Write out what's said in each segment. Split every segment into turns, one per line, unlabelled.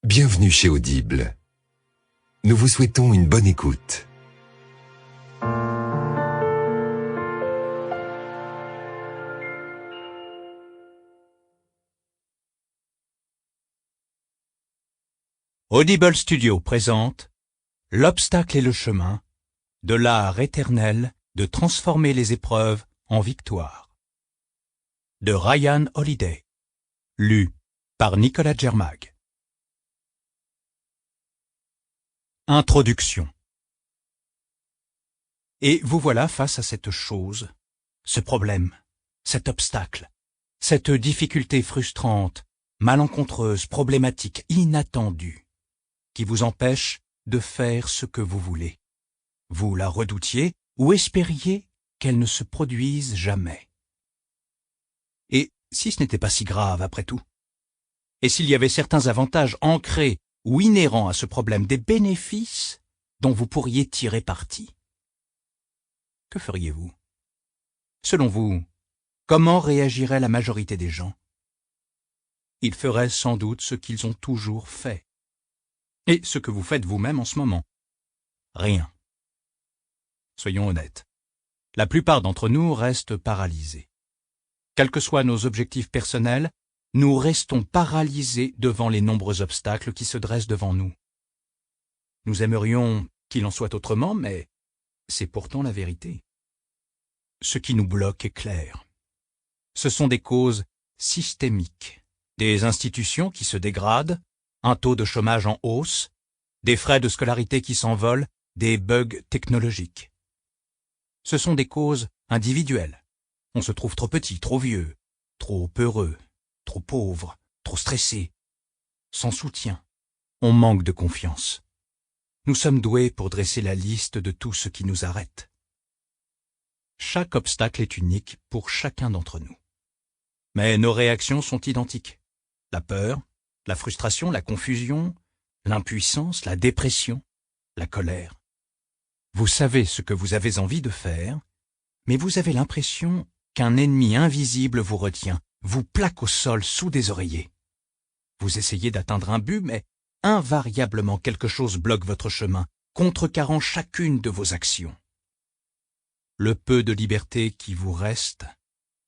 Bienvenue chez Audible. Nous vous souhaitons une bonne écoute.
Audible Studio présente L'obstacle et le chemin, de l'art éternel de transformer les épreuves en victoire. De Ryan Holiday. Lu par Nicolas Germag. Introduction. Et vous voilà face à cette chose, ce problème, cet obstacle, cette difficulté frustrante, malencontreuse, problématique, inattendue, qui vous empêche de faire ce que vous voulez. Vous la redoutiez ou espériez qu'elle ne se produise jamais. Et si ce n'était pas si grave après tout? Et s'il y avait certains avantages ancrés ou inhérents à ce problème, des bénéfices dont vous pourriez tirer parti? Que feriez-vous? Selon vous, comment réagirait la majorité des gens? Ils feraient sans doute ce qu'ils ont toujours fait. Et ce que vous faites vous-même en ce moment? Rien. Soyons honnêtes. La plupart d'entre nous restent paralysés. Quels que soient nos objectifs personnels, nous restons paralysés devant les nombreux obstacles qui se dressent devant nous. Nous aimerions qu'il en soit autrement, mais c'est pourtant la vérité. Ce qui nous bloque est clair. Ce sont des causes systémiques, des institutions qui se dégradent, un taux de chômage en hausse, des frais de scolarité qui s'envolent, des bugs technologiques. Ce sont des causes individuelles. On se trouve trop petit, trop vieux, trop peureux, trop pauvre, trop stressé, sans soutien. On manque de confiance. Nous sommes doués pour dresser la liste de tout ce qui nous arrête. Chaque obstacle est unique pour chacun d'entre nous. Mais nos réactions sont identiques. La peur, la frustration, la confusion, l'impuissance, la dépression, la colère. Vous savez ce que vous avez envie de faire, mais vous avez l'impression qu'un ennemi invisible vous retient, vous plaque au sol sous des oreillers. Vous essayez d'atteindre un but, mais invariablement quelque chose bloque votre chemin, contrecarrant chacune de vos actions. Le peu de liberté qui vous reste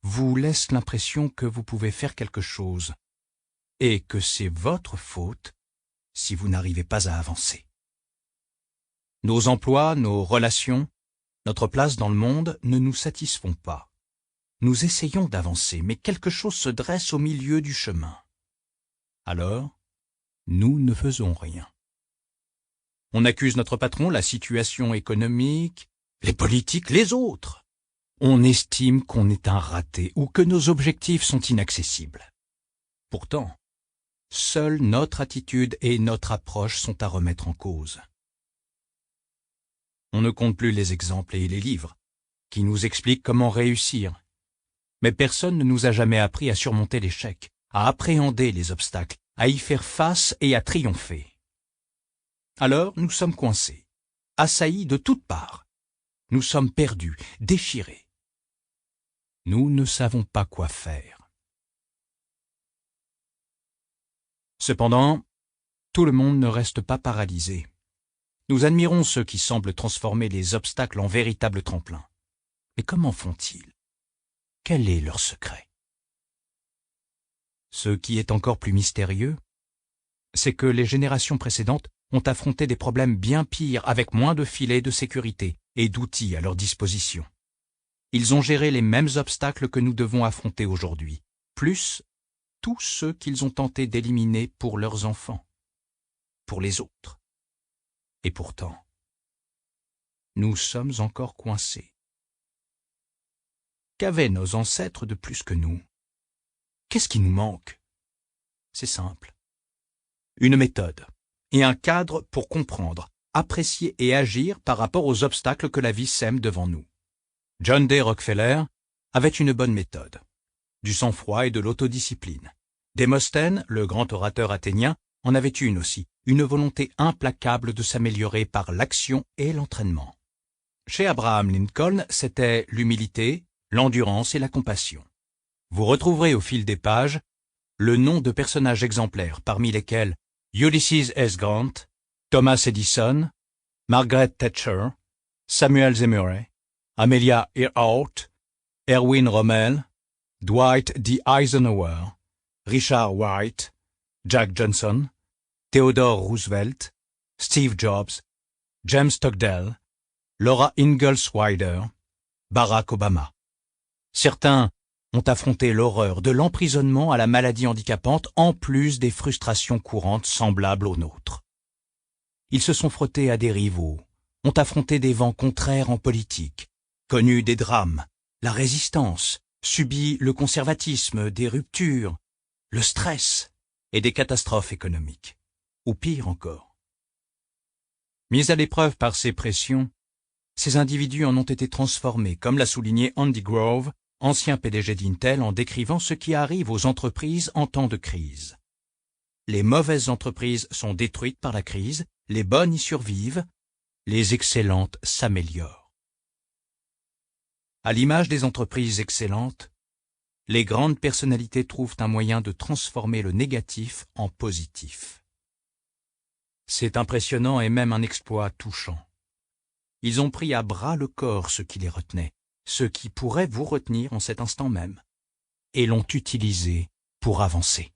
vous laisse l'impression que vous pouvez faire quelque chose, et que c'est votre faute si vous n'arrivez pas à avancer. Nos emplois, nos relations, notre place dans le monde ne nous satisfont pas. Nous essayons d'avancer, mais quelque chose se dresse au milieu du chemin. Alors, nous ne faisons rien. On accuse notre patron, la situation économique, les politiques, les autres. On estime qu'on est un raté ou que nos objectifs sont inaccessibles. Pourtant, seule notre attitude et notre approche sont à remettre en cause. On ne compte plus les exemples et les livres qui nous expliquent comment réussir. Mais personne ne nous a jamais appris à surmonter l'échec, à appréhender les obstacles, à y faire face et à triompher. Alors nous sommes coincés, assaillis de toutes parts. Nous sommes perdus, déchirés. Nous ne savons pas quoi faire. Cependant, tout le monde ne reste pas paralysé. Nous admirons ceux qui semblent transformer les obstacles en véritables tremplins. Mais comment font-ils? Quel est leur secret? Ce qui est encore plus mystérieux, c'est que les générations précédentes ont affronté des problèmes bien pires avec moins de filets de sécurité et d'outils à leur disposition. Ils ont géré les mêmes obstacles que nous devons affronter aujourd'hui, plus tous ceux qu'ils ont tenté d'éliminer pour leurs enfants, pour les autres. Et pourtant, nous sommes encore coincés. Qu'avaient nos ancêtres de plus que nous? Qu'est-ce qui nous manque? C'est simple. Une méthode et un cadre pour comprendre, apprécier et agir par rapport aux obstacles que la vie sème devant nous. John D. Rockefeller avait une bonne méthode, du sang-froid et de l'autodiscipline. Démosthène, le grand orateur athénien, en avait une aussi, une volonté implacable de s'améliorer par l'action et l'entraînement. Chez Abraham Lincoln, c'était l'humilité, l'endurance et la compassion. Vous retrouverez au fil des pages le nom de personnages exemplaires, parmi lesquels Ulysses S. Grant, Thomas Edison, Margaret Thatcher, Samuel Zemurray, Amelia Earhart, Erwin Rommel, Dwight D. Eisenhower, Richard Wright, Jack Johnson, Theodore Roosevelt, Steve Jobs, James Stockdale, Laura Ingalls Wilder, Barack Obama. Certains ont affronté l'horreur de l'emprisonnement à la maladie handicapante en plus des frustrations courantes semblables aux nôtres. Ils se sont frottés à des rivaux, ont affronté des vents contraires en politique, connu des drames, la résistance, subi le conservatisme, des ruptures, le stress et des catastrophes économiques, ou pire encore. Mis à l'épreuve par ces pressions, ces individus en ont été transformés, comme l'a souligné Andy Grove, ancien PDG d'Intel, en décrivant ce qui arrive aux entreprises en temps de crise. Les mauvaises entreprises sont détruites par la crise, les bonnes y survivent, les excellentes s'améliorent. À l'image des entreprises excellentes, les grandes personnalités trouvent un moyen de transformer le négatif en positif. C'est impressionnant et même un exploit touchant. Ils ont pris à bras le corps ce qui les retenait, ce qui pourrait vous retenir en cet instant même, et l'ont utilisé pour avancer.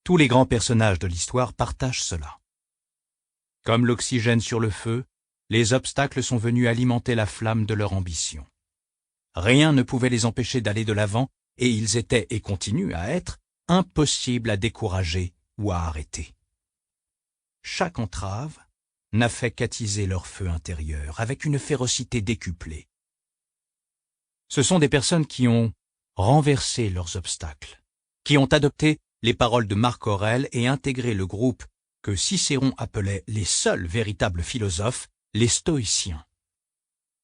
Tous les grands personnages de l'histoire partagent cela. Comme l'oxygène sur le feu, les obstacles sont venus alimenter la flamme de leur ambition. Rien ne pouvait les empêcher d'aller de l'avant, et ils étaient et continuent à être impossibles à décourager ou à arrêter. Chaque entrave n'a fait qu'attiser leur feu intérieur avec une férocité décuplée. Ce sont des personnes qui ont renversé leurs obstacles, qui ont adopté les paroles de Marc Aurèle et intégré le groupe que Cicéron appelait les seuls véritables philosophes, les stoïciens,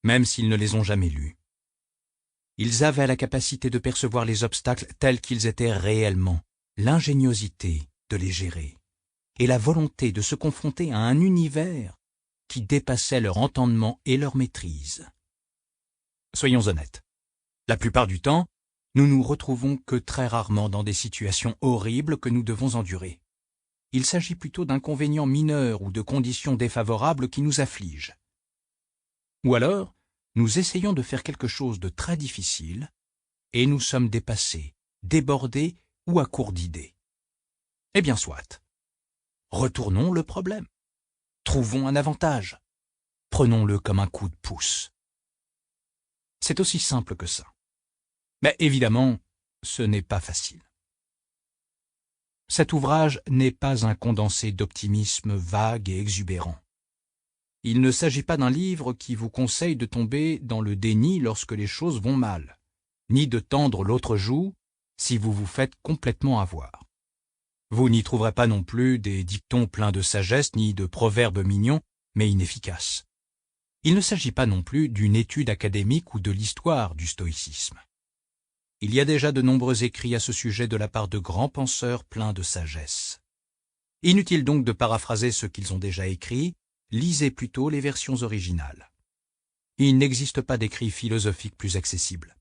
même s'ils ne les ont jamais lus. Ils avaient la capacité de percevoir les obstacles tels qu'ils étaient réellement, l'ingéniosité de les gérer, et la volonté de se confronter à un univers qui dépassait leur entendement et leur maîtrise. Soyons honnêtes, la plupart du temps, nous nous retrouvons que très rarement dans des situations horribles que nous devons endurer. Il s'agit plutôt d'inconvénients mineurs ou de conditions défavorables qui nous affligent. Ou alors, nous essayons de faire quelque chose de très difficile et nous sommes dépassés, débordés ou à court d'idées. Eh bien soit. Retournons le problème. Trouvons un avantage. Prenons-le comme un coup de pouce. C'est aussi simple que ça. Mais évidemment, ce n'est pas facile. Cet ouvrage n'est pas un condensé d'optimisme vague et exubérant. Il ne s'agit pas d'un livre qui vous conseille de tomber dans le déni lorsque les choses vont mal, ni de tendre l'autre joue si vous vous faites complètement avoir. Vous n'y trouverez pas non plus des dictons pleins de sagesse ni de proverbes mignons, mais inefficaces. Il ne s'agit pas non plus d'une étude académique ou de l'histoire du stoïcisme. Il y a déjà de nombreux écrits à ce sujet de la part de grands penseurs pleins de sagesse. Inutile donc de paraphraser ce qu'ils ont déjà écrit, lisez plutôt les versions originales. Il n'existe pas d'écrit philosophique plus accessible.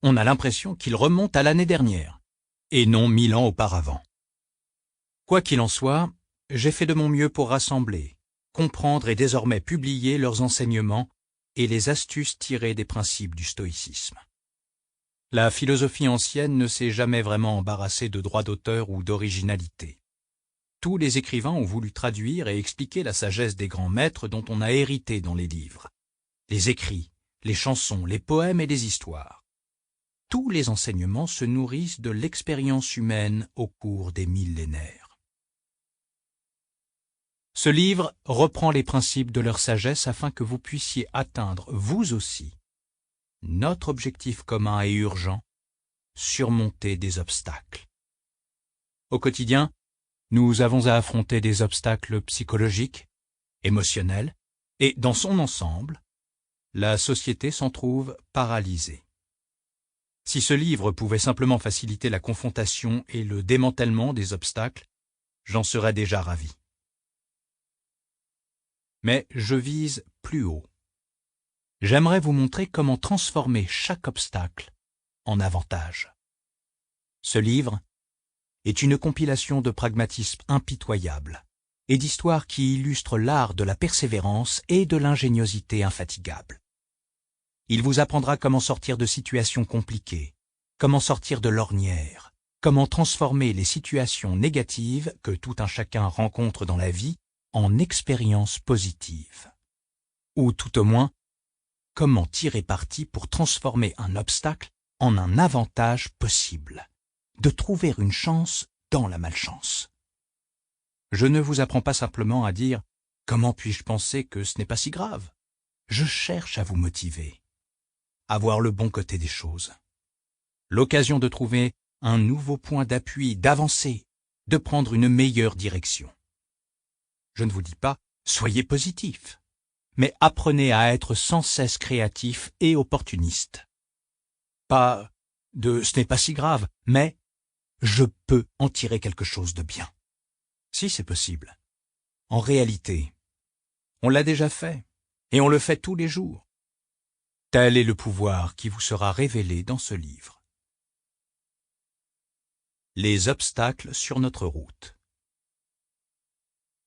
On a l'impression qu'il remonte à l'année dernière, et non 1000 ans auparavant. Quoi qu'il en soit, j'ai fait de mon mieux pour rassembler, comprendre et désormais publier leurs enseignements et les astuces tirées des principes du stoïcisme. La philosophie ancienne ne s'est jamais vraiment embarrassée de droits d'auteur ou d'originalité. Tous les écrivains ont voulu traduire et expliquer la sagesse des grands maîtres dont on a hérité dans les livres, les écrits, les chansons, les poèmes et les histoires. Tous les enseignements se nourrissent de l'expérience humaine au cours des millénaires. Ce livre reprend les principes de leur sagesse afin que vous puissiez atteindre, vous aussi, notre objectif commun et urgent, surmonter des obstacles. Au quotidien, nous avons à affronter des obstacles psychologiques, émotionnels, et dans son ensemble, la société s'en trouve paralysée. Si ce livre pouvait simplement faciliter la confrontation et le démantèlement des obstacles, j'en serais déjà ravi. Mais je vise plus haut. J'aimerais vous montrer comment transformer chaque obstacle en avantage. Ce livre est une compilation de pragmatisme impitoyable et d'histoires qui illustrent l'art de la persévérance et de l'ingéniosité infatigable. Il vous apprendra comment sortir de situations compliquées, comment sortir de l'ornière, comment transformer les situations négatives que tout un chacun rencontre dans la vie en expériences positives. Ou tout au moins, comment tirer parti pour transformer un obstacle en un avantage possible, de trouver une chance dans la malchance. Je ne vous apprends pas simplement à dire « Comment puis-je penser que ce n'est pas si grave ?» Je cherche à vous motiver, à voir le bon côté des choses. L'occasion de trouver un nouveau point d'appui, d'avancer, de prendre une meilleure direction. Je ne vous dis pas « Soyez positif », mais apprenez à être sans cesse créatif et opportuniste. Pas de « ce n'est pas si grave », mais « je peux en tirer quelque chose de bien ». Si c'est possible. En réalité, on l'a déjà fait, et on le fait tous les jours. Tel est le pouvoir qui vous sera révélé dans ce livre. Les obstacles sur notre route.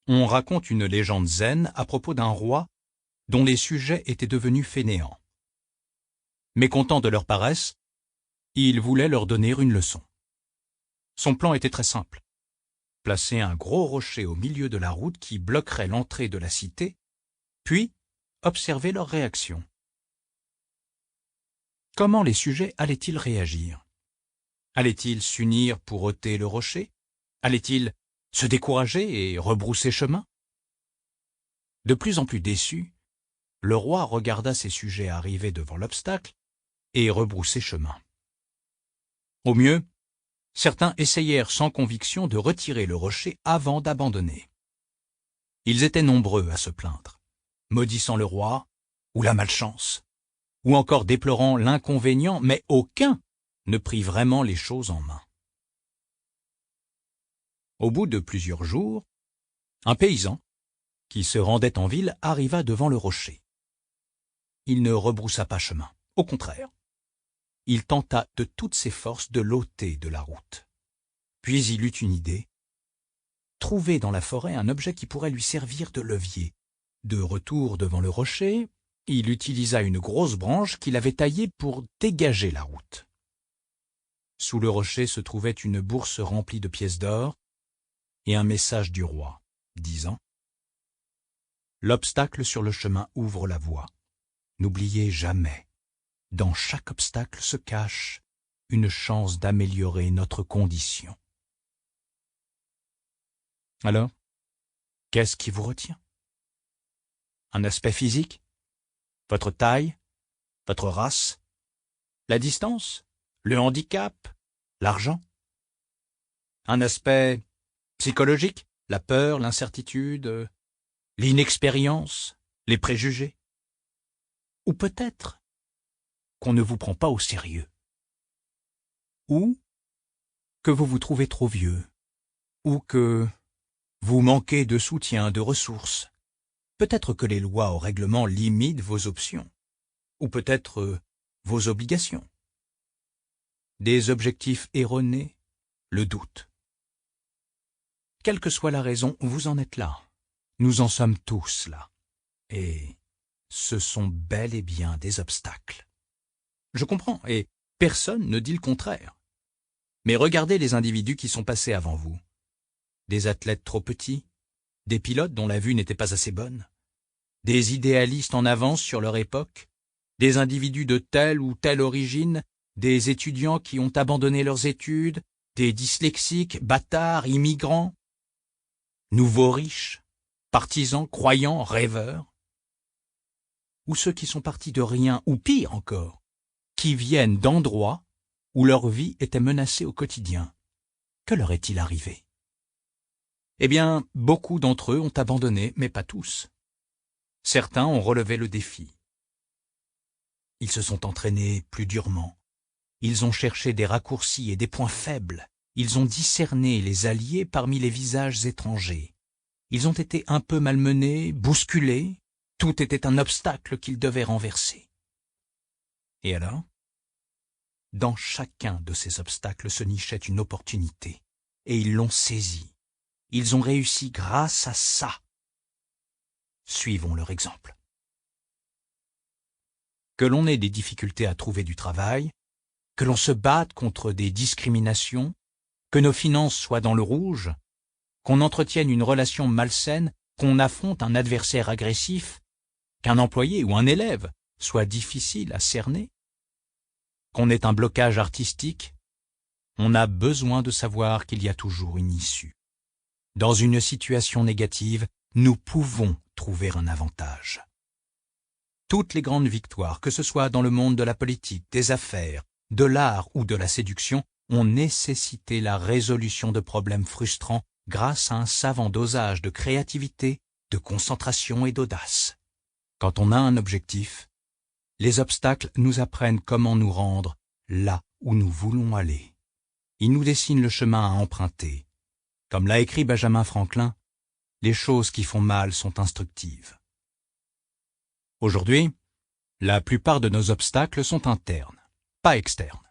On raconte une légende zen à propos d'un roi dont les sujets étaient devenus fainéants. Mécontents de leur paresse, il voulait leur donner une leçon. Son plan était très simple. Placer un gros rocher au milieu de la route qui bloquerait l'entrée de la cité, puis observer leur réaction. Comment les sujets allaient-ils réagir? Allaient-ils s'unir pour ôter le rocher? Allaient-ils se décourager et rebrousser chemin? De plus en plus déçu, le roi regarda ses sujets arriver devant l'obstacle et rebrousser chemin. Au mieux, certains essayèrent sans conviction de retirer le rocher avant d'abandonner. Ils étaient nombreux à se plaindre, maudissant le roi ou la malchance, ou encore déplorant l'inconvénient, mais aucun ne prit vraiment les choses en main. Au bout de plusieurs jours, un paysan, qui se rendait en ville, arriva devant le rocher. Il ne rebroussa pas chemin, au contraire. Il tenta de toutes ses forces de l'ôter de la route. Puis il eut une idée. Trouver dans la forêt un objet qui pourrait lui servir de levier. De retour devant le rocher, il utilisa une grosse branche qu'il avait taillée pour dégager la route. Sous le rocher se trouvait une bourse remplie de pièces d'or et un message du roi, disant « L'obstacle sur le chemin ouvre la voie. N'oubliez jamais. Dans chaque obstacle se cache une chance d'améliorer notre condition. » Alors, qu'est-ce qui vous retient? Un aspect physique? Votre taille? Votre race? La distance? Le handicap? L'argent? Un aspect psychologique? La peur, l'incertitude, l'inexpérience, les préjugés? Ou peut-être qu'on ne vous prend pas au sérieux? Ou que vous vous trouvez trop vieux? Ou que vous manquez de soutien, de ressources? Peut-être que les lois ou règlements limitent vos options, ou peut-être vos obligations. Des objectifs erronés, le doute. Quelle que soit la raison, vous en êtes là. Nous en sommes tous là. Et ce sont bel et bien des obstacles. Je comprends, et personne ne dit le contraire. Mais regardez les individus qui sont passés avant vous. Des athlètes trop petits, des pilotes dont la vue n'était pas assez bonne, des idéalistes en avance sur leur époque, des individus de telle ou telle origine, des étudiants qui ont abandonné leurs études, des dyslexiques, bâtards, immigrants, nouveaux riches, partisans, croyants, rêveurs, ou ceux qui sont partis de rien, ou pire encore, qui viennent d'endroits où leur vie était menacée au quotidien. Que leur est-il arrivé? Eh bien, beaucoup d'entre eux ont abandonné, mais pas tous. Certains ont relevé le défi. Ils se sont entraînés plus durement. Ils ont cherché des raccourcis et des points faibles. Ils ont discerné les alliés parmi les visages étrangers. Ils ont été un peu malmenés, bousculés. Tout était un obstacle qu'ils devaient renverser. Et alors? Dans chacun de ces obstacles se nichait une opportunité. et ils l'ont saisi. Ils ont réussi grâce à ça. Suivons leur exemple. Que l'on ait des difficultés à trouver du travail, que l'on se batte contre des discriminations, que nos finances soient dans le rouge, qu'on entretienne une relation malsaine, qu'on affronte un adversaire agressif, qu'un employé ou un élève soit difficile à cerner, qu'on ait un blocage artistique, on a besoin de savoir qu'il y a toujours une issue. Dans une situation négative, nous pouvons trouver un avantage. Toutes les grandes victoires, que ce soit dans le monde de la politique, des affaires, de l'art ou de la séduction, ont nécessité la résolution de problèmes frustrants grâce à un savant dosage de créativité, de concentration et d'audace. Quand on a un objectif, les obstacles nous apprennent comment nous rendre là où nous voulons aller. Ils nous dessinent le chemin à emprunter. Comme l'a écrit Benjamin Franklin, les choses qui font mal sont instructives. Aujourd'hui, la plupart de nos obstacles sont internes, pas externes.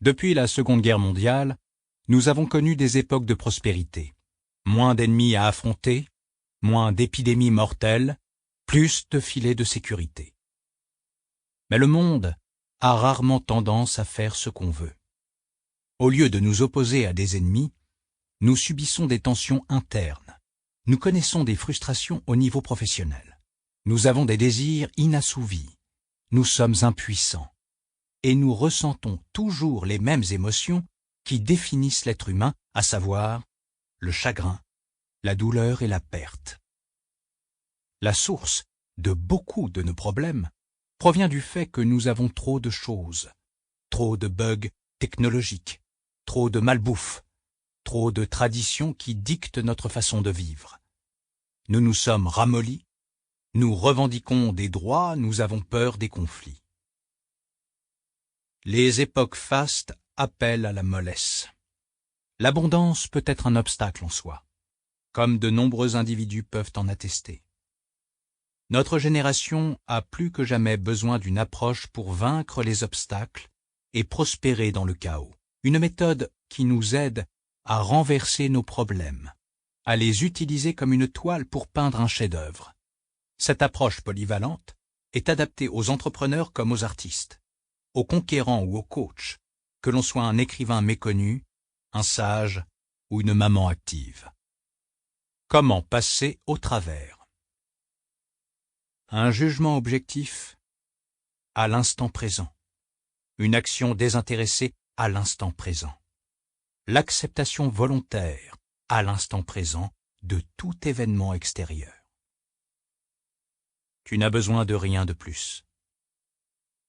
Depuis la Seconde Guerre mondiale, nous avons connu des époques de prospérité. Moins d'ennemis à affronter, moins d'épidémies mortelles, plus de filets de sécurité. Mais le monde a rarement tendance à faire ce qu'on veut. Au lieu de nous opposer à des ennemis, nous subissons des tensions internes. Nous connaissons des frustrations au niveau professionnel. Nous avons des désirs inassouvis. Nous sommes impuissants. Et nous ressentons toujours les mêmes émotions qui définissent l'être humain, à savoir le chagrin, la douleur et la perte. La source de beaucoup de nos problèmes provient du fait que nous avons trop de choses, trop de bugs technologiques, trop de malbouffe, trop de traditions qui dictent notre façon de vivre. Nous nous sommes ramollis, nous revendiquons des droits, nous avons peur des conflits. Les époques fastes appellent à la mollesse. L'abondance peut être un obstacle en soi, comme de nombreux individus peuvent en attester. Notre génération a plus que jamais besoin d'une approche pour vaincre les obstacles et prospérer dans le chaos. Une méthode qui nous aide à renverser nos problèmes, à les utiliser comme une toile pour peindre un chef-d'œuvre. Cette approche polyvalente est adaptée aux entrepreneurs comme aux artistes, aux conquérants ou aux coachs, que l'on soit un écrivain méconnu, un sage ou une maman active. Comment passer au travers? Un jugement objectif à l'instant présent. Une action désintéressée à l'instant présent. L'acceptation volontaire à l'instant présent de tout événement extérieur. Tu n'as besoin de rien de plus.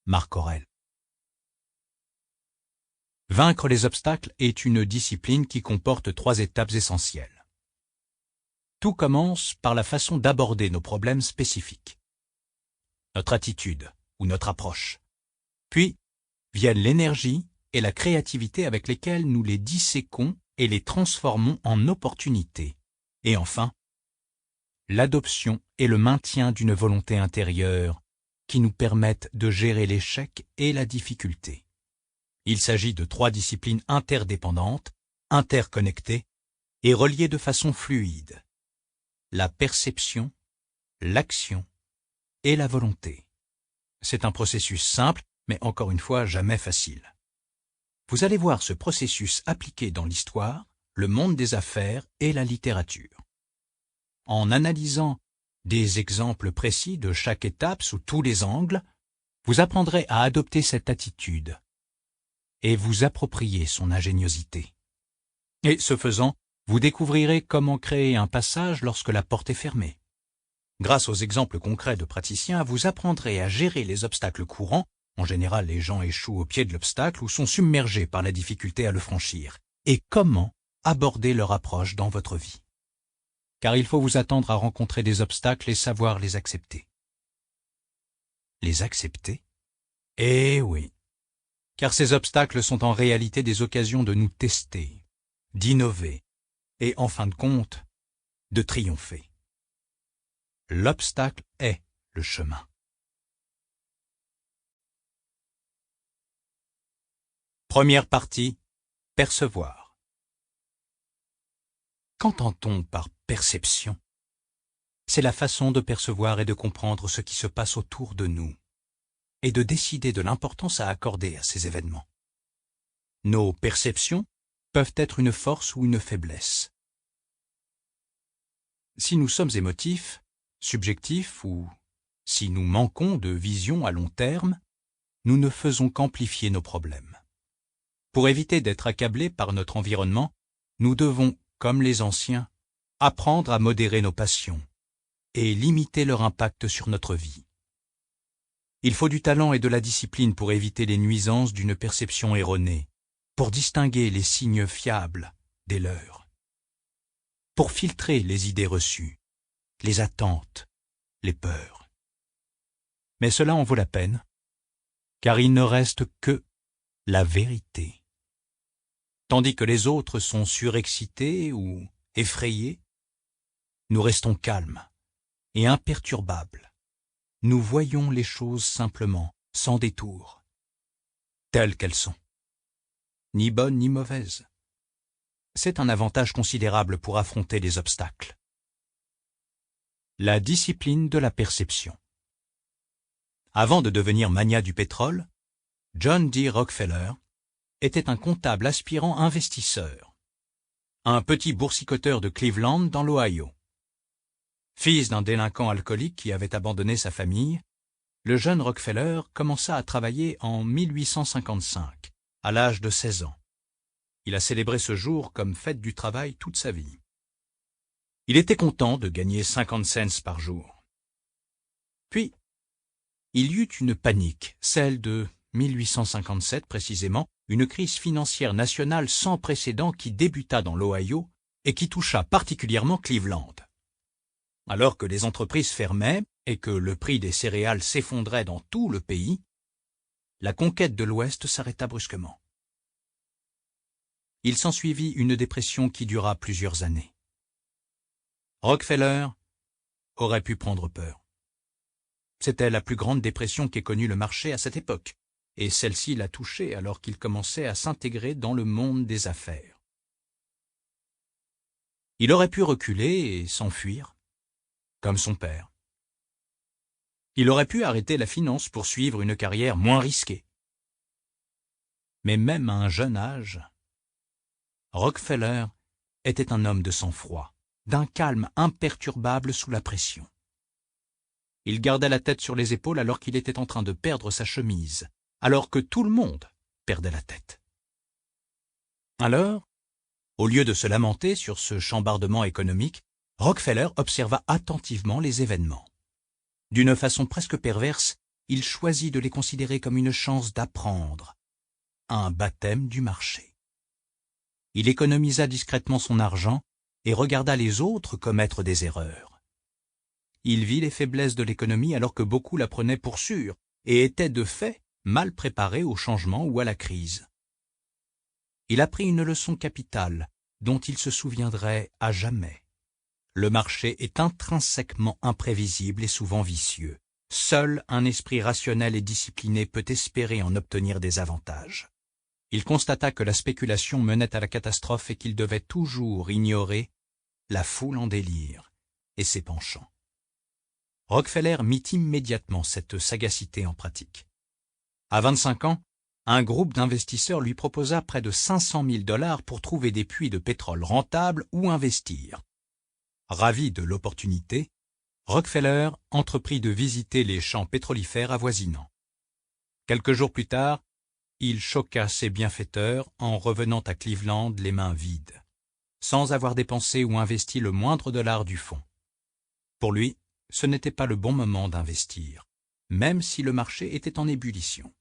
Marc Aurèle. Vaincre les obstacles est une discipline qui comporte 3 étapes essentielles. Tout commence par la façon d'aborder nos problèmes spécifiques. Notre attitude ou notre approche. Puis viennent l'énergie et la créativité avec lesquelles nous les disséquons et les transformons en opportunités. Et enfin, l'adoption et le maintien d'une volonté intérieure qui nous permettent de gérer l'échec et la difficulté. Il s'agit de 3 disciplines interdépendantes, interconnectées et reliées de façon fluide. La perception, l'action et la volonté. C'est un processus simple, mais encore une fois jamais facile. Vous allez voir ce processus appliqué dans l'histoire, le monde des affaires et la littérature. En analysant des exemples précis de chaque étape sous tous les angles, vous apprendrez à adopter cette attitude et vous approprier son ingéniosité. Et ce faisant, vous découvrirez comment créer un passage lorsque la porte est fermée. Grâce aux exemples concrets de praticiens, vous apprendrez à gérer les obstacles courants. En général, les gens échouent au pied de l'obstacle ou sont submergés par la difficulté à le franchir. Et comment aborder leur approche dans votre vie. Car il faut vous attendre à rencontrer des obstacles et savoir les accepter. Les accepter? Eh oui, car ces obstacles sont en réalité des occasions de nous tester, d'innover et, en fin de compte, de triompher. L'obstacle est le chemin. Première partie, percevoir. Qu'entend-on par perception? C'est la façon de percevoir et de comprendre ce qui se passe autour de nous, et de décider de l'importance à accorder à ces événements. Nos perceptions peuvent être une force ou une faiblesse. Si nous sommes émotifs, subjectifs ou si nous manquons de vision à long terme, nous ne faisons qu'amplifier nos problèmes. Pour éviter d'être accablés par notre environnement, nous devons, comme les anciens, apprendre à modérer nos passions et limiter leur impact sur notre vie. Il faut du talent et de la discipline pour éviter les nuisances d'une perception erronée, pour distinguer les signes fiables des leurs, pour filtrer les idées reçues, les attentes, les peurs. Mais cela en vaut la peine, car il ne reste que la vérité. Tandis que les autres sont surexcités ou effrayés, nous restons calmes et imperturbables. Nous voyons les choses simplement, sans détour, telles qu'elles sont, ni bonnes ni mauvaises. C'est un avantage considérable pour affronter les obstacles. La discipline de la perception. Avant de devenir magnat du pétrole, John D. Rockefeller était un comptable aspirant investisseur, un petit boursicoteur de Cleveland dans l'Ohio. Fils d'un délinquant alcoolique qui avait abandonné sa famille, le jeune Rockefeller commença à travailler en 1855, à l'âge de 16 ans. Il a célébré ce jour comme fête du travail toute sa vie. Il était content de gagner 50 cents par jour. Puis, il y eut une panique, celle de 1857 précisément, une crise financière nationale sans précédent qui débuta dans l'Ohio et qui toucha particulièrement Cleveland. Alors que les entreprises fermaient et que le prix des céréales s'effondrait dans tout le pays, la conquête de l'Ouest s'arrêta brusquement. Il s'ensuivit une dépression qui dura plusieurs années. Rockefeller aurait pu prendre peur. C'était la plus grande dépression qu'ait connue le marché à cette époque, et celle-ci l'a touché alors qu'il commençait à s'intégrer dans le monde des affaires. Il aurait pu reculer et s'enfuir, comme son père. Il aurait pu arrêter la finance pour suivre une carrière moins risquée. Mais même à un jeune âge, Rockefeller était un homme de sang-froid, d'un calme imperturbable sous la pression. Il gardait la tête sur les épaules alors qu'il était en train de perdre sa chemise, alors que tout le monde perdait la tête. Alors, au lieu de se lamenter sur ce chambardement économique, Rockefeller observa attentivement les événements. D'une façon presque perverse, il choisit de les considérer comme une chance d'apprendre, un baptême du marché. Il économisa discrètement son argent et regarda les autres commettre des erreurs. Il vit les faiblesses de l'économie alors que beaucoup la prenaient pour sûre et étaient de fait mal préparés au changement ou à la crise. Il apprit une leçon capitale dont il se souviendrait à jamais. Le marché est intrinsèquement imprévisible et souvent vicieux. Seul un esprit rationnel et discipliné peut espérer en obtenir des avantages. Il constata que la spéculation menait à la catastrophe et qu'il devait toujours ignorer la foule en délire et ses penchants. Rockefeller mit immédiatement cette sagacité en pratique. À 25 ans, un groupe d'investisseurs lui proposa près de 500 000 $ pour trouver des puits de pétrole rentables ou investir. Ravi de l'opportunité, Rockefeller entreprit de visiter les champs pétrolifères avoisinants. Quelques jours plus tard, il choqua ses bienfaiteurs en revenant à Cleveland les mains vides, sans avoir dépensé ou investi le moindre dollar du fonds. Pour lui, ce n'était pas le bon moment d'investir, même si le marché était en ébullition.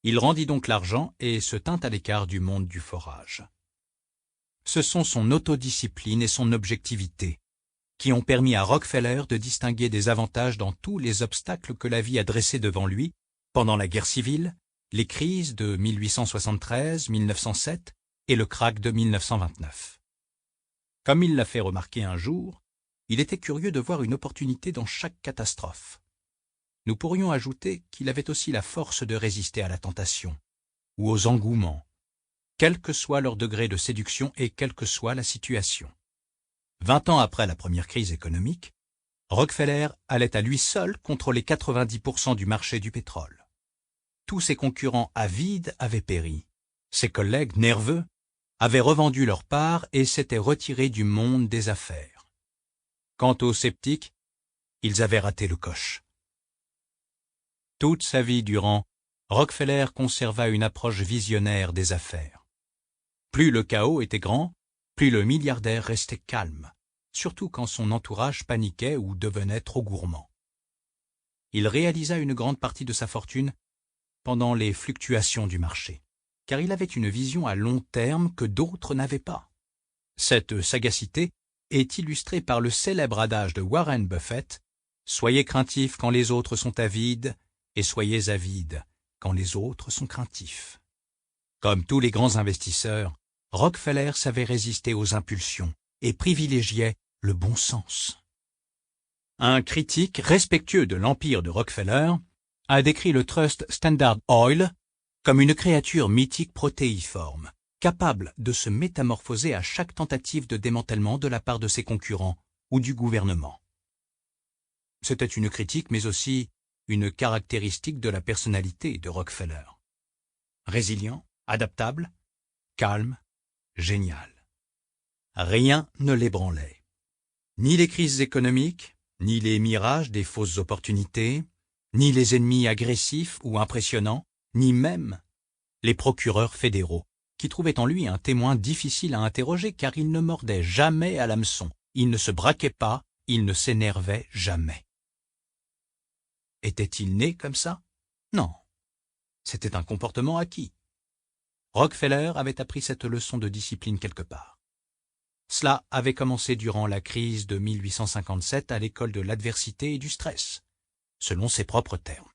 Il rendit donc l'argent et se tint à l'écart du monde du forage. Ce sont son autodiscipline et son objectivité qui ont permis à Rockefeller de distinguer des avantages dans tous les obstacles que la vie a dressés devant lui pendant la guerre civile, les crises de 1873-1907 et le krach de 1929. Comme il l'a fait remarquer un jour, il était curieux de voir une opportunité dans chaque catastrophe. Nous pourrions ajouter qu'il avait aussi la force de résister à la tentation ou aux engouements, quel que soit leur degré de séduction et quelle que soit la situation. 20 ans après la première crise économique, Rockefeller allait à lui seul contrôler 90% du marché du pétrole. Tous ses concurrents avides avaient péri. Ses collègues, nerveux, avaient revendu leur part et s'étaient retirés du monde des affaires. Quant aux sceptiques, ils avaient raté le coche. Toute sa vie durant, Rockefeller conserva une approche visionnaire des affaires. Plus le chaos était grand, plus le milliardaire restait calme, surtout quand son entourage paniquait ou devenait trop gourmand. Il réalisa une grande partie de sa fortune pendant les fluctuations du marché, car il avait une vision à long terme que d'autres n'avaient pas. Cette sagacité est illustrée par le célèbre adage de Warren Buffett « Soyez craintifs quand les autres sont avides et soyez avides quand les autres sont craintifs ». Comme tous les grands investisseurs, Rockefeller savait résister aux impulsions et privilégiait le bon sens. Un critique respectueux de l'empire de Rockefeller a décrit le Trust Standard Oil comme une créature mythique protéiforme, capable de se métamorphoser à chaque tentative de démantèlement de la part de ses concurrents ou du gouvernement. C'était une critique, mais aussi une caractéristique de la personnalité de Rockefeller. Résilient, adaptable, calme, génial. Rien ne l'ébranlait. Ni les crises économiques, ni les mirages des fausses opportunités, ni les ennemis agressifs ou impressionnants, ni même les procureurs fédéraux, qui trouvaient en lui un témoin difficile à interroger car il ne mordait jamais à l'hameçon, il ne se braquait pas, il ne s'énervait jamais. Était-il né comme ça? Non. C'était un comportement acquis. Rockefeller avait appris cette leçon de discipline quelque part. Cela avait commencé durant la crise de 1857 à l'école de l'adversité et du stress, selon ses propres termes.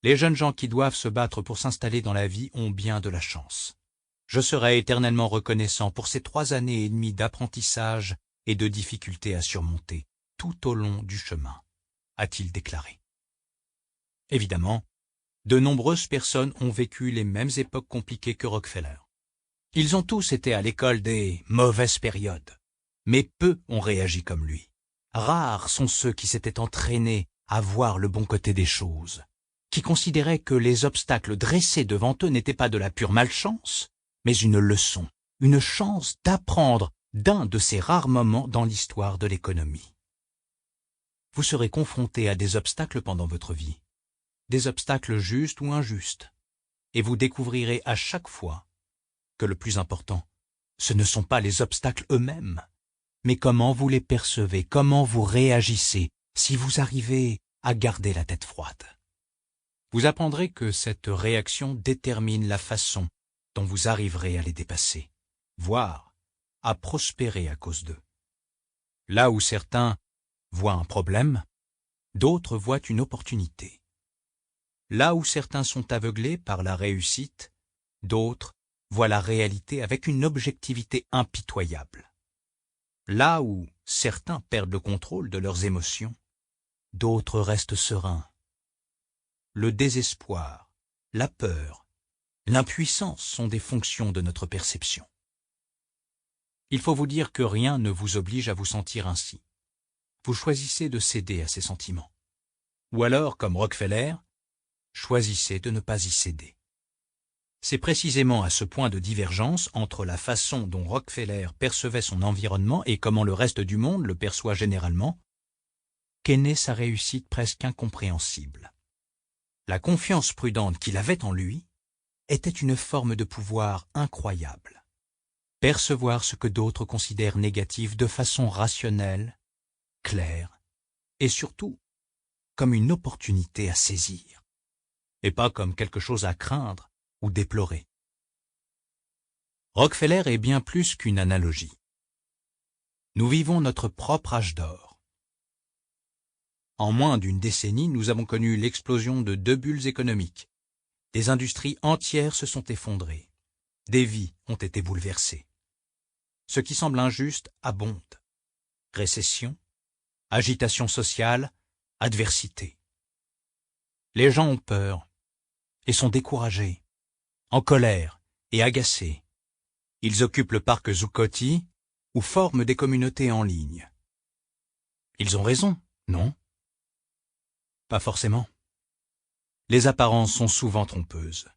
Les jeunes gens qui doivent se battre pour s'installer dans la vie ont bien de la chance. Je serai éternellement reconnaissant pour ces 3 années et demie d'apprentissage et de difficultés à surmonter tout au long du chemin, a-t-il déclaré. Évidemment, de nombreuses personnes ont vécu les mêmes époques compliquées que Rockefeller. Ils ont tous été à l'école des mauvaises périodes, mais peu ont réagi comme lui. Rares sont ceux qui s'étaient entraînés à voir le bon côté des choses, qui considéraient que les obstacles dressés devant eux n'étaient pas de la pure malchance, mais une leçon, une chance d'apprendre d'un de ces rares moments dans l'histoire de l'économie. Vous serez confronté à des obstacles pendant votre vie, des obstacles justes ou injustes, et vous découvrirez à chaque fois que le plus important, ce ne sont pas les obstacles eux-mêmes, mais comment vous les percevez, comment vous réagissez, si vous arrivez à garder la tête froide. Vous apprendrez que cette réaction détermine la façon dont vous arriverez à les dépasser, voire à prospérer à cause d'eux. Là où certains voient un problème, d'autres voient une opportunité. Là où certains sont aveuglés par la réussite, d'autres voient la réalité avec une objectivité impitoyable. Là où certains perdent le contrôle de leurs émotions, d'autres restent sereins. Le désespoir, la peur, l'impuissance sont des fonctions de notre perception. Il faut vous dire que rien ne vous oblige à vous sentir ainsi. Vous choisissez de céder à ces sentiments. Ou alors, comme Rockefeller, choisissez de ne pas y céder. C'est précisément à ce point de divergence entre la façon dont Rockefeller percevait son environnement et comment le reste du monde le perçoit généralement, qu'est née sa réussite presque incompréhensible. La confiance prudente qu'il avait en lui était une forme de pouvoir incroyable. Percevoir ce que d'autres considèrent négatif de façon rationnelle, claire et surtout comme une opportunité à saisir, et pas comme quelque chose à craindre ou déplorer. Rockefeller est bien plus qu'une analogie. Nous vivons notre propre âge d'or. En moins d'une décennie, nous avons connu l'explosion de 2 bulles économiques. Des industries entières se sont effondrées. Des vies ont été bouleversées. Ce qui semble injuste abonde. Récession, agitation sociale, adversité. Les gens ont peur et sont découragés, en colère et agacés. Ils occupent le parc Zuccotti ou forment des communautés en ligne. Ils ont raison, non? Pas forcément. Les apparences sont souvent trompeuses.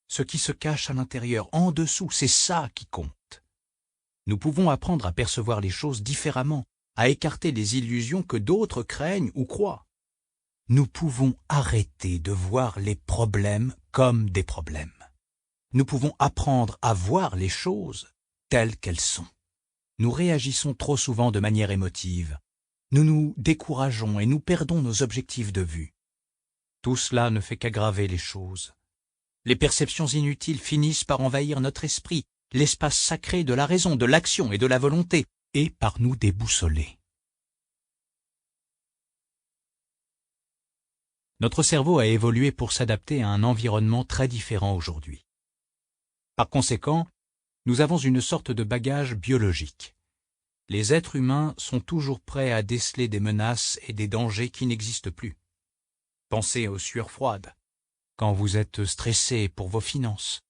Ce qui se cache à l'intérieur, en dessous, c'est ça qui compte. Nous pouvons apprendre à percevoir les choses différemment, à écarter les illusions que d'autres craignent ou croient. Nous pouvons arrêter de voir les problèmes comme des problèmes. Nous pouvons apprendre à voir les choses telles qu'elles sont. Nous réagissons trop souvent de manière émotive. Nous nous décourageons et nous perdons nos objectifs de vue. Tout cela ne fait qu'aggraver les choses. Les perceptions inutiles finissent par envahir notre esprit, l'espace sacré de la raison, de l'action et de la volonté, et par nous déboussoler. Notre cerveau a évolué pour s'adapter à un environnement très différent aujourd'hui. Par conséquent, nous avons une sorte de bagage biologique. Les êtres humains sont toujours prêts à déceler des menaces et des dangers qui n'existent plus. Pensez aux sueurs froides, quand vous êtes stressé pour vos finances,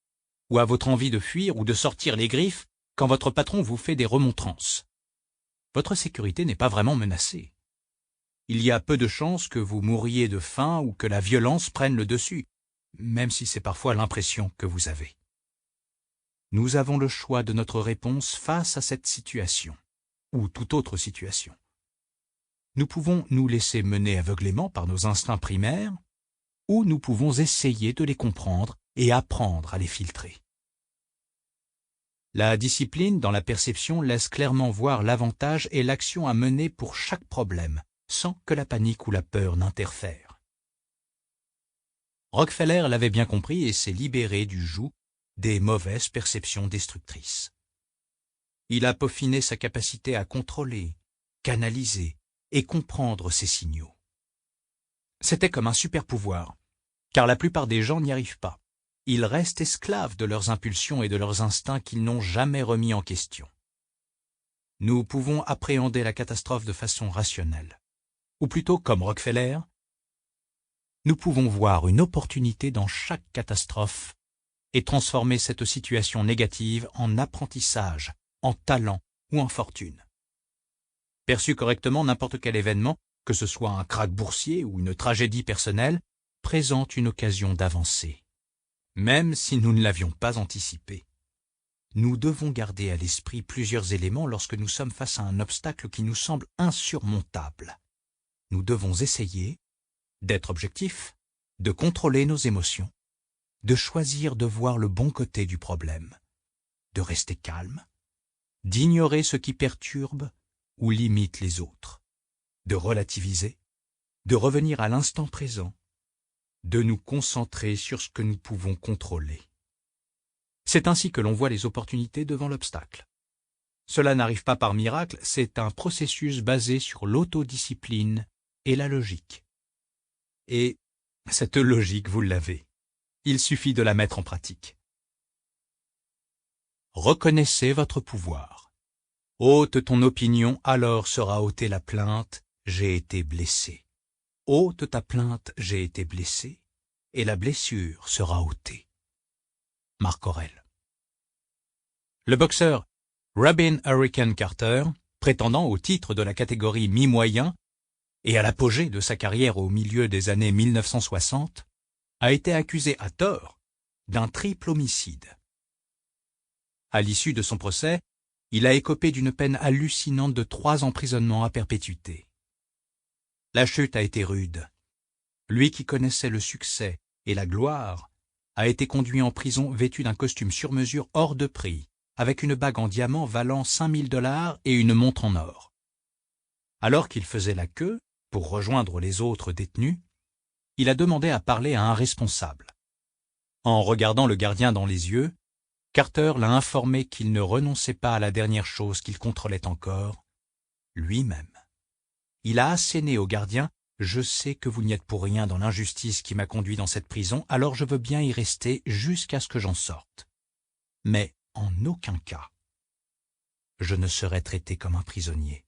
ou à votre envie de fuir ou de sortir les griffes quand votre patron vous fait des remontrances. Votre sécurité n'est pas vraiment menacée. Il y a peu de chances que vous mouriez de faim ou que la violence prenne le dessus, même si c'est parfois l'impression que vous avez. Nous avons le choix de notre réponse face à cette situation, ou toute autre situation. Nous pouvons nous laisser mener aveuglément par nos instincts primaires, ou nous pouvons essayer de les comprendre et apprendre à les filtrer. La discipline dans la perception laisse clairement voir l'avantage et l'action à mener pour chaque problème, sans que la panique ou la peur n'interfèrent. Rockefeller l'avait bien compris et s'est libéré du joug des mauvaises perceptions destructrices. Il a peaufiné sa capacité à contrôler, canaliser et comprendre ces signaux. C'était comme un super pouvoir, car la plupart des gens n'y arrivent pas. Ils restent esclaves de leurs impulsions et de leurs instincts qu'ils n'ont jamais remis en question. Nous pouvons appréhender la catastrophe de façon rationnelle. Ou plutôt, comme Rockefeller, nous pouvons voir une opportunité dans chaque catastrophe et transformer cette situation négative en apprentissage, en talent ou en fortune. Perçu correctement, n'importe quel événement, que ce soit un krach boursier ou une tragédie personnelle, présente une occasion d'avancer. Même si nous ne l'avions pas anticipé. Nous devons garder à l'esprit plusieurs éléments lorsque nous sommes face à un obstacle qui nous semble insurmontable. Nous devons essayer d'être objectifs, de contrôler nos émotions, de choisir de voir le bon côté du problème, de rester calme, d'ignorer ce qui perturbe ou limite les autres, de relativiser, de revenir à l'instant présent, de nous concentrer sur ce que nous pouvons contrôler. C'est ainsi que l'on voit les opportunités devant l'obstacle. Cela n'arrive pas par miracle, c'est un processus basé sur l'autodiscipline et la logique. Et cette logique, vous l'avez. Il suffit de la mettre en pratique. Reconnaissez votre pouvoir. Ôte ton opinion, alors sera ôtée la plainte « J'ai été blessé ». Ôte ta plainte « J'ai été blessé » et la blessure sera ôtée. Marc Aurèle. Le boxeur Robin Hurricane Carter, prétendant au titre de la catégorie mi-moyen et à l'apogée de sa carrière au milieu des années 1960, a été accusé à tort d'un triple homicide. À l'issue de son procès, il a écopé d'une peine hallucinante de 3 emprisonnements à perpétuité. La chute a été rude. Lui qui connaissait le succès et la gloire a été conduit en prison vêtu d'un costume sur mesure hors de prix, avec une bague en diamant valant 5 000 $ et une montre en or. Alors qu'il faisait la queue pour rejoindre les autres détenus, il a demandé à parler à un responsable. En regardant le gardien dans les yeux, Carter l'a informé qu'il ne renonçait pas à la dernière chose qu'il contrôlait encore, lui-même. Il a asséné au gardien « Je sais que vous n'y êtes pour rien dans l'injustice qui m'a conduit dans cette prison, alors je veux bien y rester jusqu'à ce que j'en sorte. Mais en aucun cas, je ne serai traité comme un prisonnier,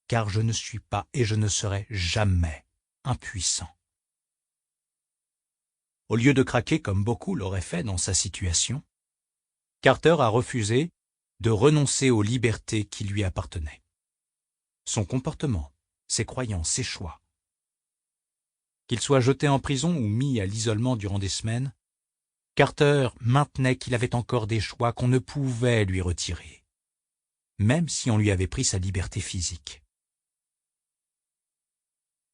car je ne suis pas et je ne serai jamais impuissant. » Au lieu de craquer comme beaucoup l'auraient fait dans sa situation, Carter a refusé de renoncer aux libertés qui lui appartenaient. Son comportement, ses croyances, ses choix. Qu'il soit jeté en prison ou mis à l'isolement durant des semaines, Carter maintenait qu'il avait encore des choix qu'on ne pouvait lui retirer, même si on lui avait pris sa liberté physique.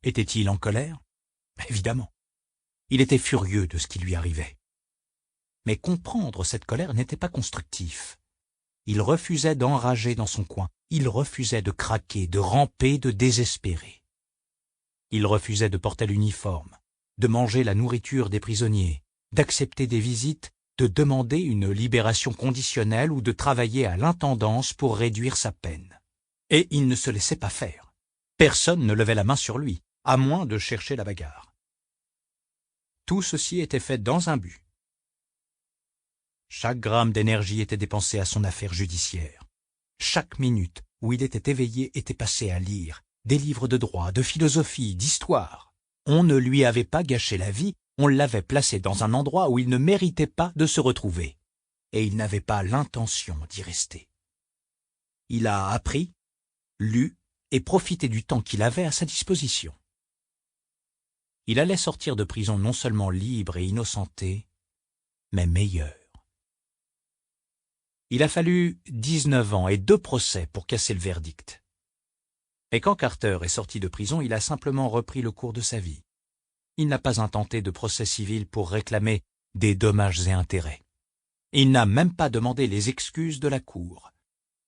Était-il en colère? Évidemment. Il était furieux de ce qui lui arrivait. Mais comprendre cette colère n'était pas constructif. Il refusait d'enrager dans son coin, il refusait de craquer, de ramper, de désespérer. Il refusait de porter l'uniforme, de manger la nourriture des prisonniers, d'accepter des visites, de demander une libération conditionnelle ou de travailler à l'intendance pour réduire sa peine. Et il ne se laissait pas faire. Personne ne levait la main sur lui, à moins de chercher la bagarre. Tout ceci était fait dans un but. Chaque gramme d'énergie était dépensé à son affaire judiciaire. Chaque minute où il était éveillé était passée à lire des livres de droit, de philosophie, d'histoire. On ne lui avait pas gâché la vie, on l'avait placé dans un endroit où il ne méritait pas de se retrouver. Et il n'avait pas l'intention d'y rester. Il a appris, lu et profité du temps qu'il avait à sa disposition. Il allait sortir de prison non seulement libre et innocenté, mais meilleur. Il a fallu 19 ans et 2 procès pour casser le verdict. Et quand Carter est sorti de prison, il a simplement repris le cours de sa vie. Il n'a pas intenté de procès civil pour réclamer des dommages et intérêts. Il n'a même pas demandé les excuses de la cour.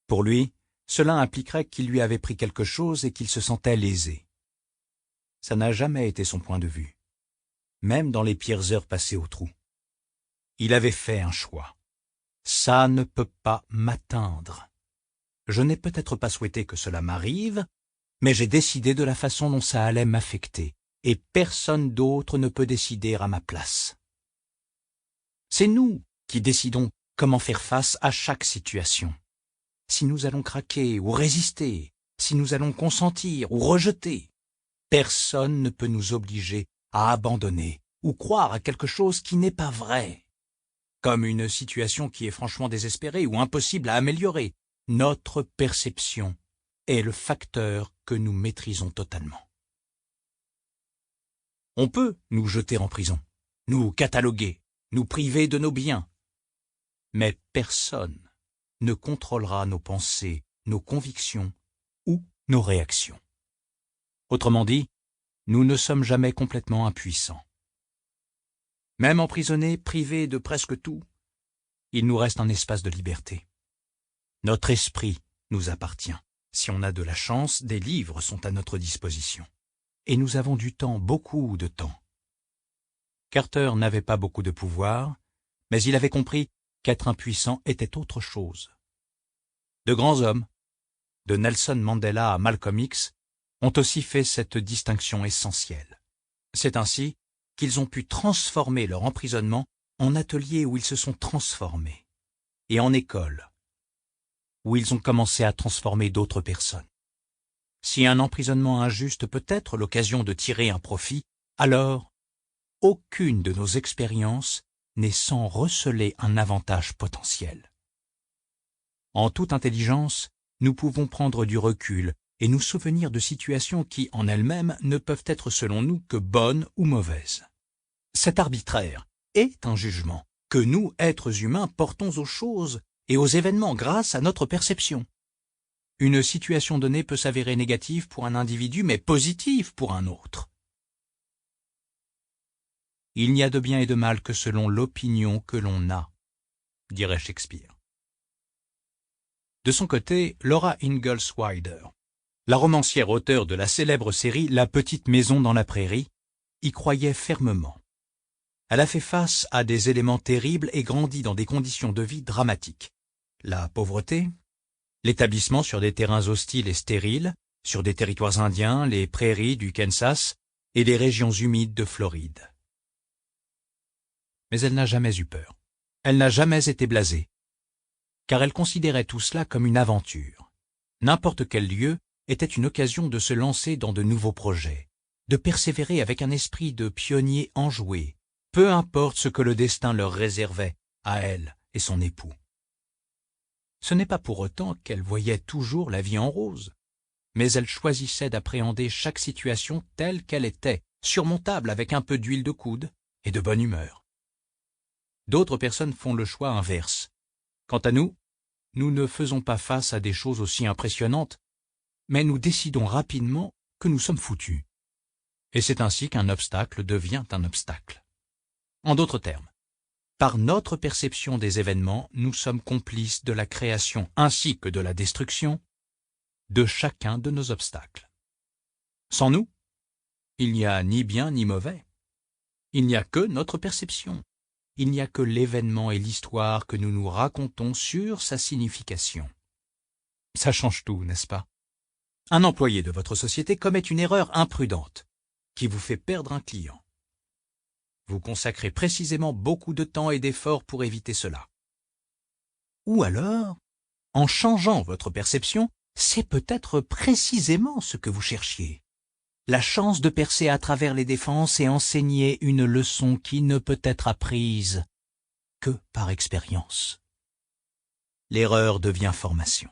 Pour lui, cela impliquerait qu'il lui avait pris quelque chose et qu'il se sentait lésé. Ça n'a jamais été son point de vue, même dans les pires heures passées au trou. Il avait fait un choix. Ça ne peut pas m'atteindre. Je n'ai peut-être pas souhaité que cela m'arrive, mais j'ai décidé de la façon dont ça allait m'affecter, et personne d'autre ne peut décider à ma place. C'est nous qui décidons comment faire face à chaque situation. Si nous allons craquer ou résister, si nous allons consentir ou rejeter, personne ne peut nous obliger à abandonner ou croire à quelque chose qui n'est pas vrai. Comme une situation qui est franchement désespérée ou impossible à améliorer, notre perception est le facteur que nous maîtrisons totalement. On peut nous jeter en prison, nous cataloguer, nous priver de nos biens, mais personne ne contrôlera nos pensées, nos convictions ou nos réactions. Autrement dit, nous ne sommes jamais complètement impuissants. Même emprisonnés, privés de presque tout, il nous reste un espace de liberté. Notre esprit nous appartient. Si on a de la chance, des livres sont à notre disposition. Et nous avons du temps, beaucoup de temps. Carter n'avait pas beaucoup de pouvoir, mais il avait compris qu'être impuissant était autre chose. De grands hommes, de Nelson Mandela à Malcolm X, ont aussi fait cette distinction essentielle. C'est ainsi qu'ils ont pu transformer leur emprisonnement en atelier où ils se sont transformés, et en école, où ils ont commencé à transformer d'autres personnes. Si un emprisonnement injuste peut être l'occasion de tirer un profit, alors aucune de nos expériences n'est sans receler un avantage potentiel. En toute intelligence, nous pouvons prendre du recul et nous souvenir de situations qui, en elles-mêmes, ne peuvent être selon nous que bonnes ou mauvaises. Cet arbitraire est un jugement que nous, êtres humains, portons aux choses et aux événements grâce à notre perception. Une situation donnée peut s'avérer négative pour un individu, mais positive pour un autre. Il n'y a de bien et de mal que selon l'opinion que l'on a, dirait Shakespeare. De son côté, Laura Ingalls Wilder, la romancière auteure de la célèbre série La petite maison dans la prairie, y croyait fermement. Elle a fait face à des éléments terribles et grandi dans des conditions de vie dramatiques. La pauvreté, l'établissement sur des terrains hostiles et stériles, sur des territoires indiens, les prairies du Kansas et les régions humides de Floride. Mais elle n'a jamais eu peur. Elle n'a jamais été blasée, car elle considérait tout cela comme une aventure. N'importe quel lieu était une occasion de se lancer dans de nouveaux projets, de persévérer avec un esprit de pionnier enjoué, peu importe ce que le destin leur réservait, à elle et son époux. Ce n'est pas pour autant qu'elle voyait toujours la vie en rose, mais elle choisissait d'appréhender chaque situation telle qu'elle était, surmontable avec un peu d'huile de coude et de bonne humeur. D'autres personnes font le choix inverse. Quant à nous, nous ne faisons pas face à des choses aussi impressionnantes, mais nous décidons rapidement que nous sommes foutus. Et c'est ainsi qu'un obstacle devient un obstacle. En d'autres termes, par notre perception des événements, nous sommes complices de la création ainsi que de la destruction de chacun de nos obstacles. Sans nous, il n'y a ni bien ni mauvais. Il n'y a que notre perception. Il n'y a que l'événement et l'histoire que nous nous racontons sur sa signification. Ça change tout, n'est-ce pas? Un employé de votre société commet une erreur imprudente qui vous fait perdre un client. Vous consacrez précisément beaucoup de temps et d'efforts pour éviter cela. Ou alors, en changeant votre perception, c'est peut-être précisément ce que vous cherchiez. La chance de percer à travers les défenses et enseigner une leçon qui ne peut être apprise que par expérience. L'erreur devient formation.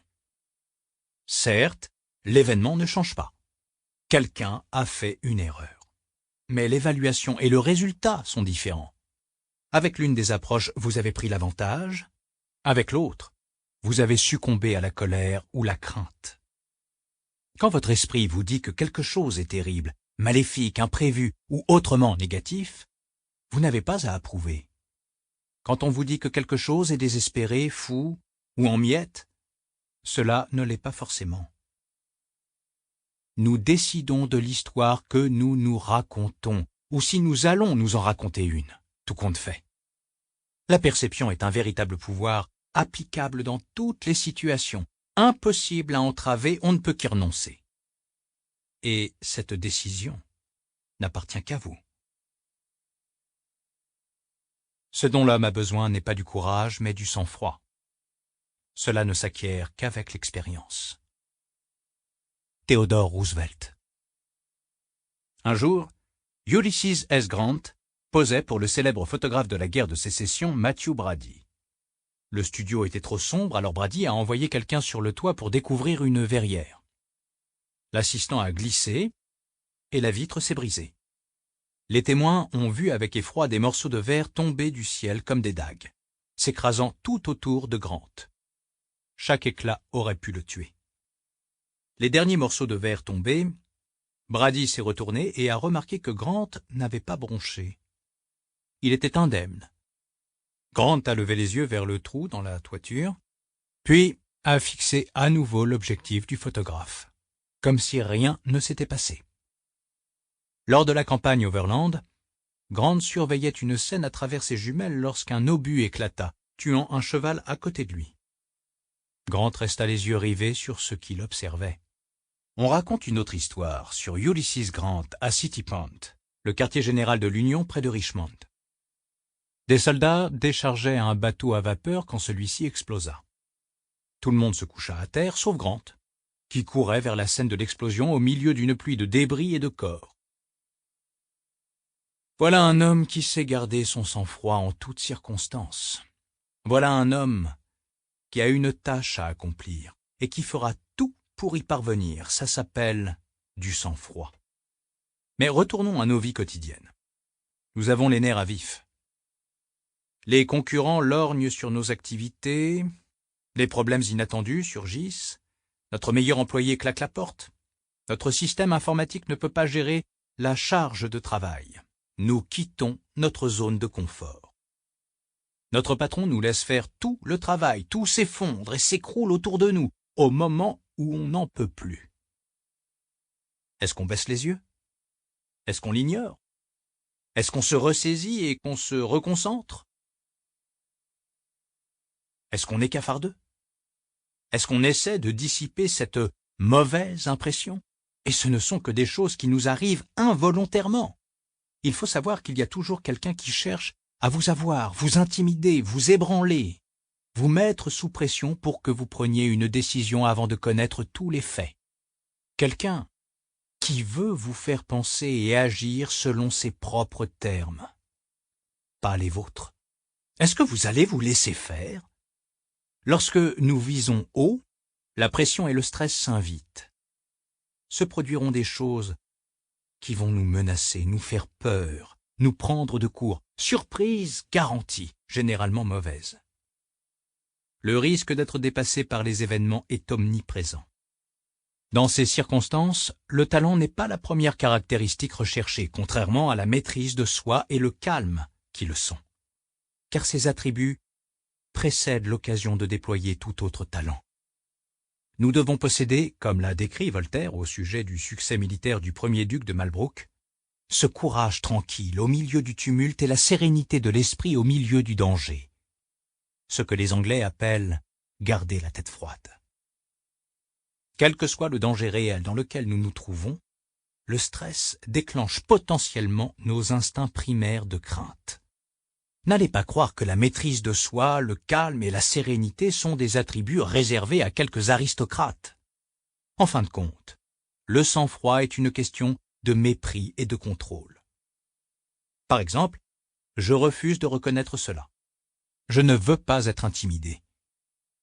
Certes, l'événement ne change pas. Quelqu'un a fait une erreur. Mais l'évaluation et le résultat sont différents. Avec l'une des approches, vous avez pris l'avantage. Avec l'autre, vous avez succombé à la colère ou la crainte. Quand votre esprit vous dit que quelque chose est terrible, maléfique, imprévu ou autrement négatif, vous n'avez pas à approuver. Quand on vous dit que quelque chose est désespéré, fou ou en miettes, cela ne l'est pas forcément. Nous décidons de l'histoire que nous nous racontons, ou si nous allons nous en raconter une, tout compte fait. La perception est un véritable pouvoir, applicable dans toutes les situations, impossible à entraver, on ne peut qu'y renoncer. Et cette décision n'appartient qu'à vous. Ce dont l'homme a besoin n'est pas du courage, mais du sang-froid. Cela ne s'acquiert qu'avec l'expérience. Theodore Roosevelt. Un jour, Ulysses S. Grant posait pour le célèbre photographe de la guerre de sécession Matthew Brady. Le studio était trop sombre, alors Brady a envoyé quelqu'un sur le toit pour découvrir une verrière. L'assistant a glissé et la vitre s'est brisée. Les témoins ont vu avec effroi des morceaux de verre tomber du ciel comme des dagues, s'écrasant tout autour de Grant. Chaque éclat aurait pu le tuer. Les derniers morceaux de verre tombés, Brady s'est retourné et a remarqué que Grant n'avait pas bronché. Il était indemne. Grant a levé les yeux vers le trou dans la toiture, puis a fixé à nouveau l'objectif du photographe, comme si rien ne s'était passé. Lors de la campagne Overland, Grant surveillait une scène à travers ses jumelles lorsqu'un obus éclata, tuant un cheval à côté de lui. Grant resta les yeux rivés sur ce qu'il observait. On raconte une autre histoire sur Ulysses Grant à City Point, le quartier général de l'Union près de Richmond. Des soldats déchargeaient un bateau à vapeur quand celui-ci explosa. Tout le monde se coucha à terre, sauf Grant, qui courait vers la scène de l'explosion au milieu d'une pluie de débris et de corps. Voilà un homme qui sait garder son sang-froid en toutes circonstances. Voilà un homme qui a une tâche à accomplir et qui fera tout pour y parvenir. Ça s'appelle du sang-froid. Mais retournons à nos vies quotidiennes. Nous avons les nerfs à vif. Les concurrents lorgnent sur nos activités, les problèmes inattendus surgissent, notre meilleur employé claque la porte, notre système informatique ne peut pas gérer la charge de travail. Nous quittons notre zone de confort. Notre patron nous laisse faire tout le travail, tout s'effondre et s'écroule autour de nous, au moment où on n'en peut plus. Est-ce qu'on baisse les yeux? Est-ce qu'on l'ignore? Est-ce qu'on se ressaisit et qu'on se reconcentre? Est-ce qu'on est cafardeux? Est-ce qu'on essaie de dissiper cette mauvaise impression? Et ce ne sont que des choses qui nous arrivent involontairement. Il faut savoir qu'il y a toujours quelqu'un qui cherche à vous avoir, vous intimider, vous ébranler, vous mettre sous pression pour que vous preniez une décision avant de connaître tous les faits. Quelqu'un qui veut vous faire penser et agir selon ses propres termes, pas les vôtres. Est-ce que vous allez vous laisser faire? Lorsque nous visons haut, la pression et le stress s'invitent. Se produiront des choses qui vont nous menacer, nous faire peur, nous prendre de court. Surprise garantie, généralement mauvaise. Le risque d'être dépassé par les événements est omniprésent. Dans ces circonstances, le talent n'est pas la première caractéristique recherchée, contrairement à la maîtrise de soi et le calme qui le sont. Car ces attributs précèdent l'occasion de déployer tout autre talent. Nous devons posséder, comme l'a décrit Voltaire au sujet du succès militaire du premier duc de Malbrouck, ce courage tranquille au milieu du tumulte et la sérénité de l'esprit au milieu du danger. Ce que les Anglais appellent « garder la tête froide ». Quel que soit le danger réel dans lequel nous nous trouvons, le stress déclenche potentiellement nos instincts primaires de crainte. N'allez pas croire que la maîtrise de soi, le calme et la sérénité sont des attributs réservés à quelques aristocrates. En fin de compte, le sang-froid est une question de mépris et de contrôle. Par exemple, je refuse de reconnaître cela. Je ne veux pas être intimidé.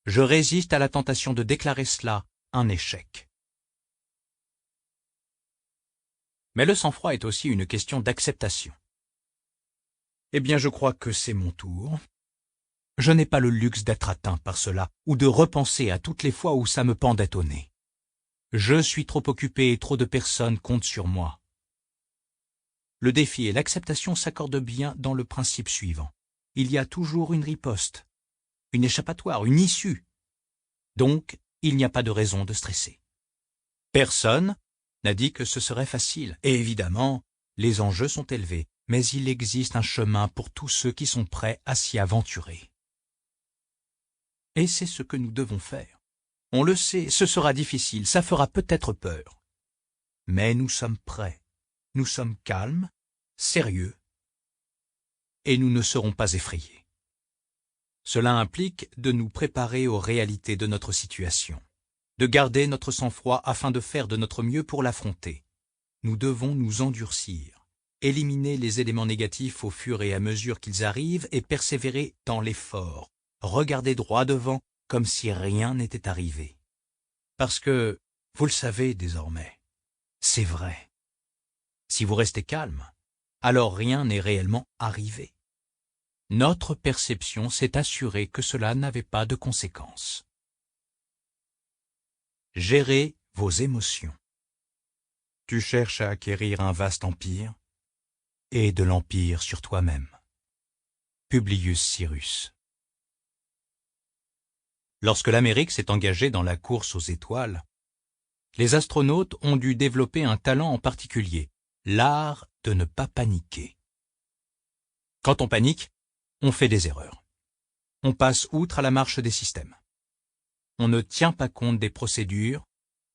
Je résiste à la tentation de déclarer cela un échec. Mais le sang-froid est aussi une question d'acceptation. Eh bien, je crois que c'est mon tour. Je n'ai pas le luxe d'être atteint par cela ou de repenser à toutes les fois où ça me pendait au nez. Je suis trop occupé et trop de personnes comptent sur moi. Le défi et l'acceptation s'accordent bien dans le principe suivant. Il y a toujours une riposte, une échappatoire, une issue. Donc, il n'y a pas de raison de stresser. Personne n'a dit que ce serait facile. Et évidemment, les enjeux sont élevés, mais il existe un chemin pour tous ceux qui sont prêts à s'y aventurer. Et c'est ce que nous devons faire. On le sait, ce sera difficile, ça fera peut-être peur. Mais nous sommes prêts, nous sommes calmes, sérieux, et nous ne serons pas effrayés. Cela implique de nous préparer aux réalités de notre situation, de garder notre sang-froid afin de faire de notre mieux pour l'affronter. Nous devons nous endurcir, éliminer les éléments négatifs au fur et à mesure qu'ils arrivent et persévérer dans l'effort, regarder droit devant comme si rien n'était arrivé. Parce que, vous le savez désormais, c'est vrai. Si vous restez calme, alors rien n'est réellement arrivé. Notre perception s'est assurée que cela n'avait pas de conséquences. Gérez vos émotions. Tu cherches à acquérir un vaste empire et de l'empire sur toi-même. Publius Syrus. Lorsque l'Amérique s'est engagée dans la course aux étoiles, les astronautes ont dû développer un talent en particulier, l'art de ne pas paniquer. Quand on panique, on fait des erreurs. On passe outre à la marche des systèmes. On ne tient pas compte des procédures,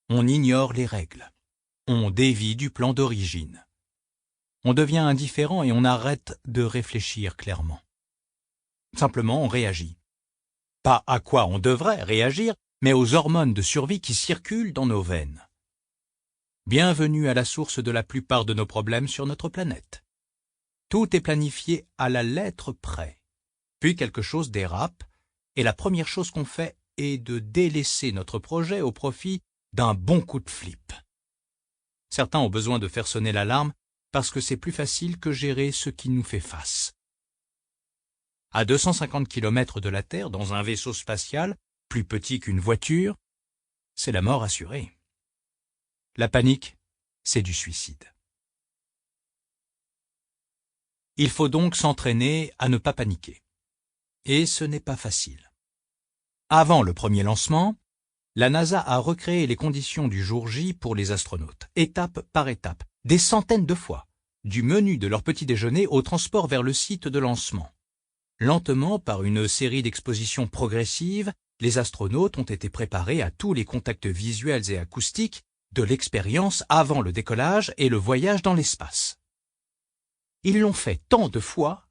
on ignore les règles. On dévie du plan d'origine. On devient indifférent et on arrête de réfléchir clairement. Simplement, on réagit. Pas à quoi on devrait réagir, mais aux hormones de survie qui circulent dans nos veines. Bienvenue à la source de la plupart de nos problèmes sur notre planète. Tout est planifié à la lettre près. Puis quelque chose dérape, et la première chose qu'on fait est de délaisser notre projet au profit d'un bon coup de flip. Certains ont besoin de faire sonner l'alarme parce que c'est plus facile que gérer ce qui nous fait face. À 250 km de la Terre, dans un vaisseau spatial, plus petit qu'une voiture, c'est la mort assurée. La panique, c'est du suicide. Il faut donc s'entraîner à ne pas paniquer. Et ce n'est pas facile. Avant le premier lancement, la NASA a recréé les conditions du jour J pour les astronautes, étape par étape, des centaines de fois, du menu de leur petit déjeuner au transport vers le site de lancement. Lentement, par une série d'expositions progressives, les astronautes ont été préparés à tous les contacts visuels et acoustiques de l'expérience avant le décollage et le voyage dans l'espace. Ils l'ont fait tant de fois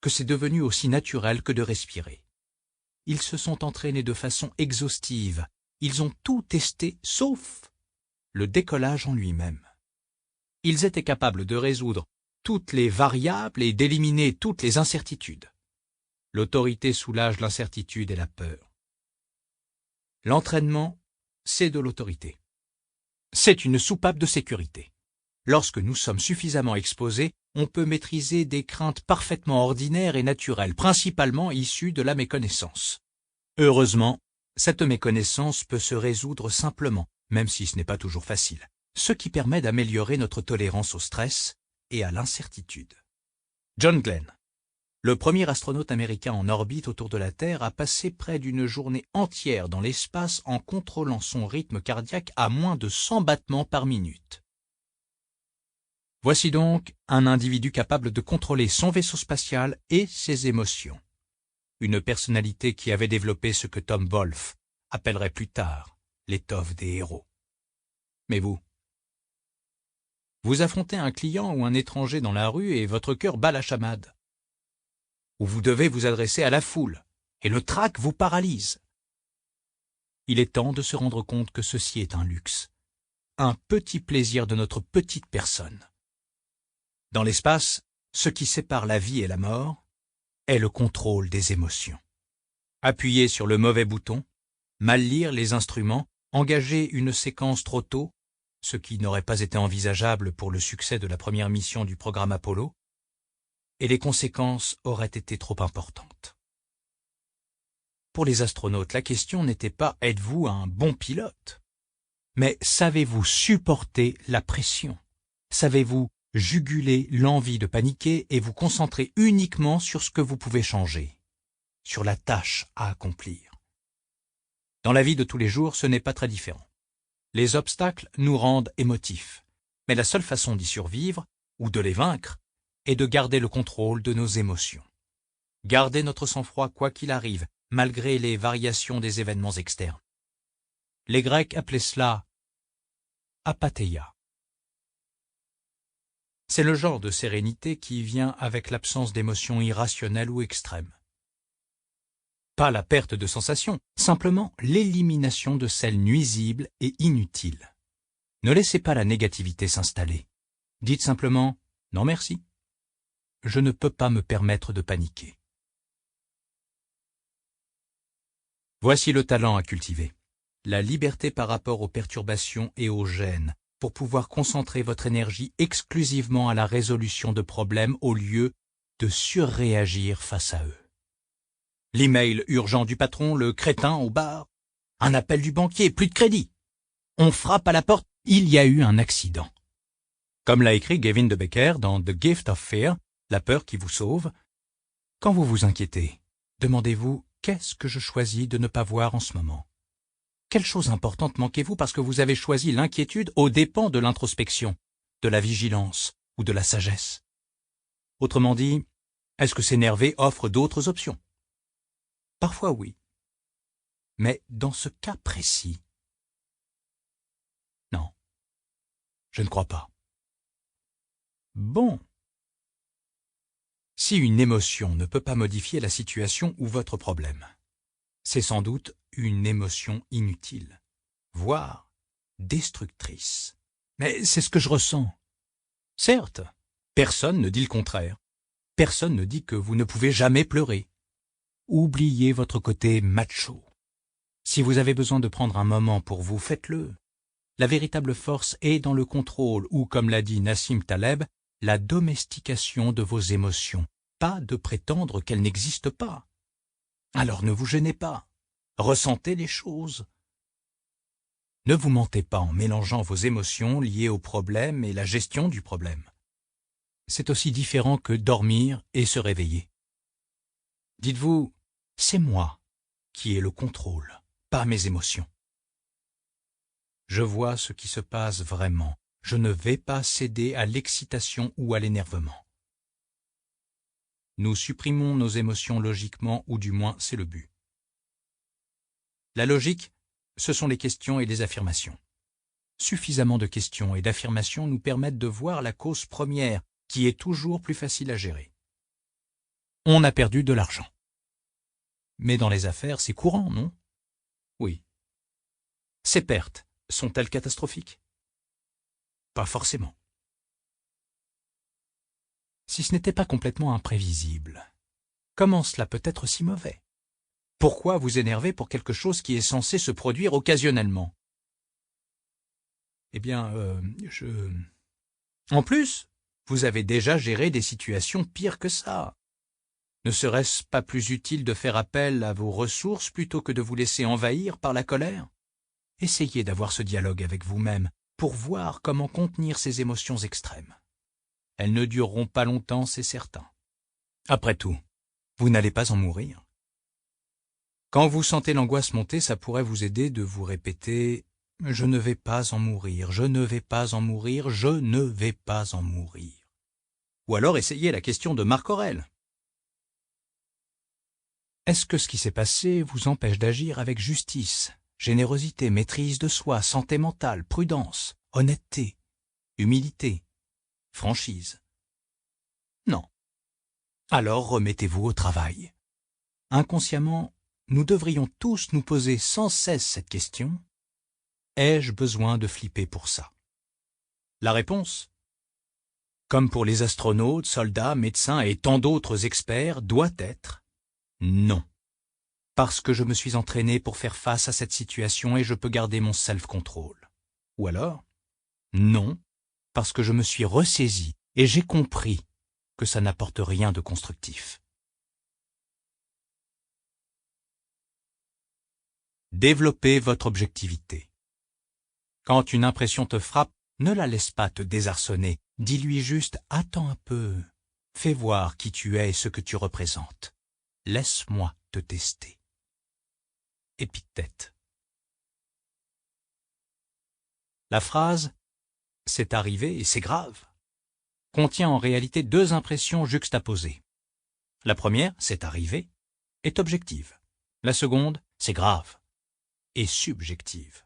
que c'est devenu aussi naturel que de respirer. Ils se sont entraînés de façon exhaustive. Ils ont tout testé, sauf le décollage en lui-même. Ils étaient capables de résoudre toutes les variables et d'éliminer toutes les incertitudes. L'autorité soulage l'incertitude et la peur. L'entraînement, c'est de l'autorité. C'est une soupape de sécurité. Lorsque nous sommes suffisamment exposés, on peut maîtriser des craintes parfaitement ordinaires et naturelles, principalement issues de la méconnaissance. Heureusement, cette méconnaissance peut se résoudre simplement, même si ce n'est pas toujours facile, ce qui permet d'améliorer notre tolérance au stress et à l'incertitude. John Glenn, le premier astronaute américain en orbite autour de la Terre, a passé près d'une journée entière dans l'espace en contrôlant son rythme cardiaque à moins de 100 battements par minute. Voici donc un individu capable de contrôler son vaisseau spatial et ses émotions. Une personnalité qui avait développé ce que Tom Wolfe appellerait plus tard l'étoffe des héros. Mais vous affrontez un client ou un étranger dans la rue et votre cœur bat la chamade. Ou vous devez vous adresser à la foule et le trac vous paralyse. Il est temps de se rendre compte que ceci est un luxe, un petit plaisir de notre petite personne. Dans l'espace, ce qui sépare la vie et la mort est le contrôle des émotions. Appuyer sur le mauvais bouton, mal lire les instruments, engager une séquence trop tôt, ce qui n'aurait pas été envisageable pour le succès de la première mission du programme Apollo, et les conséquences auraient été trop importantes. Pour les astronautes, la question n'était pas « êtes-vous un bon pilote ?», mais « savez-vous supporter la pression ? Savez-vous juguler l'envie de paniquer et vous concentrer uniquement sur ce que vous pouvez changer, sur la tâche à accomplir ?» Dans la vie de tous les jours, ce n'est pas très différent. Les obstacles nous rendent émotifs, mais la seule façon d'y survivre, ou de les vaincre, est de garder le contrôle de nos émotions. Garder notre sang-froid quoi qu'il arrive, malgré les variations des événements externes. Les Grecs appelaient cela apatheia. C'est le genre de sérénité qui vient avec l'absence d'émotions irrationnelles ou extrêmes. Pas la perte de sensation, simplement l'élimination de celles nuisibles et inutiles. Ne laissez pas la négativité s'installer. Dites simplement « non merci ». Je ne peux pas me permettre de paniquer. Voici le talent à cultiver, la liberté par rapport aux perturbations et aux gênes, pour pouvoir concentrer votre énergie exclusivement à la résolution de problèmes au lieu de surréagir face à eux. L'email urgent du patron, le crétin au bar, un appel du banquier, plus de crédit. On frappe à la porte, il y a eu un accident. Comme l'a écrit Gavin de Becker dans The Gift of Fear, la peur qui vous sauve, quand vous vous inquiétez, demandez-vous « qu'est-ce que je choisis de ne pas voir en ce moment ?» Quelle chose importante manquez-vous parce que vous avez choisi l'inquiétude aux dépens de l'introspection, de la vigilance ou de la sagesse? Autrement dit, est-ce que s'énerver offre d'autres options? Parfois oui. Mais dans ce cas précis, non, je ne crois pas. Bon. Si une émotion ne peut pas modifier la situation ou votre problème, c'est sans doute une émotion inutile, voire destructrice. Mais c'est ce que je ressens. Certes, personne ne dit le contraire. Personne ne dit que vous ne pouvez jamais pleurer. Oubliez votre côté macho. Si vous avez besoin de prendre un moment pour vous, faites-le. La véritable force est dans le contrôle ou, comme l'a dit Nassim Taleb, la domestication de vos émotions, pas de prétendre qu'elles n'existent pas. Alors ne vous gênez pas, ressentez les choses. Ne vous mentez pas en mélangeant vos émotions liées au problème et la gestion du problème. C'est aussi différent que dormir et se réveiller. Dites-vous, c'est moi qui ai le contrôle, pas mes émotions. Je vois ce qui se passe vraiment. Je ne vais pas céder à l'excitation ou à l'énervement. Nous supprimons nos émotions logiquement, ou du moins c'est le but. La logique, ce sont les questions et les affirmations. Suffisamment de questions et d'affirmations nous permettent de voir la cause première, qui est toujours plus facile à gérer. On a perdu de l'argent. Mais dans les affaires, c'est courant, non? Oui. Ces pertes sont-elles catastrophiques? Pas forcément. Si ce n'était pas complètement imprévisible, comment cela peut être si mauvais? Pourquoi vous énerver pour quelque chose qui est censé se produire occasionnellement? Eh bien, En plus, vous avez déjà géré des situations pires que ça. Ne serait-ce pas plus utile de faire appel à vos ressources plutôt que de vous laisser envahir par la colère? Essayez d'avoir ce dialogue avec vous-même pour voir comment contenir ces émotions extrêmes. Elles ne dureront pas longtemps, c'est certain. Après tout, vous n'allez pas en mourir. Quand vous sentez l'angoisse monter, ça pourrait vous aider de vous répéter « Je ne vais pas en mourir, je ne vais pas en mourir, je ne vais pas en mourir ». Ou alors essayez la question de Marc Aurèle. Est-ce que ce qui s'est passé vous empêche d'agir avec justice, générosité, maîtrise de soi, santé mentale, prudence, honnêteté, humilité, franchise? Non. Alors remettez-vous au travail. Inconsciemment, nous devrions tous nous poser sans cesse cette question: ai-je besoin de flipper pour ça? La réponse, comme pour les astronautes, soldats, médecins et tant d'autres experts, doit être non. Parce que je me suis entraîné pour faire face à cette situation et je peux garder mon self-control. Ou alors, non, parce que je me suis ressaisi et j'ai compris que ça n'apporte rien de constructif. Développez votre objectivité. Quand une impression te frappe, ne la laisse pas te désarçonner. Dis-lui juste « Attends un peu, fais voir qui tu es et ce que tu représentes. Laisse-moi te tester. » Épithète. La phrase « c'est arrivé et c'est grave » contient en réalité deux impressions juxtaposées. La première, « c'est arrivé », est objective. La seconde, « c'est grave », est subjective.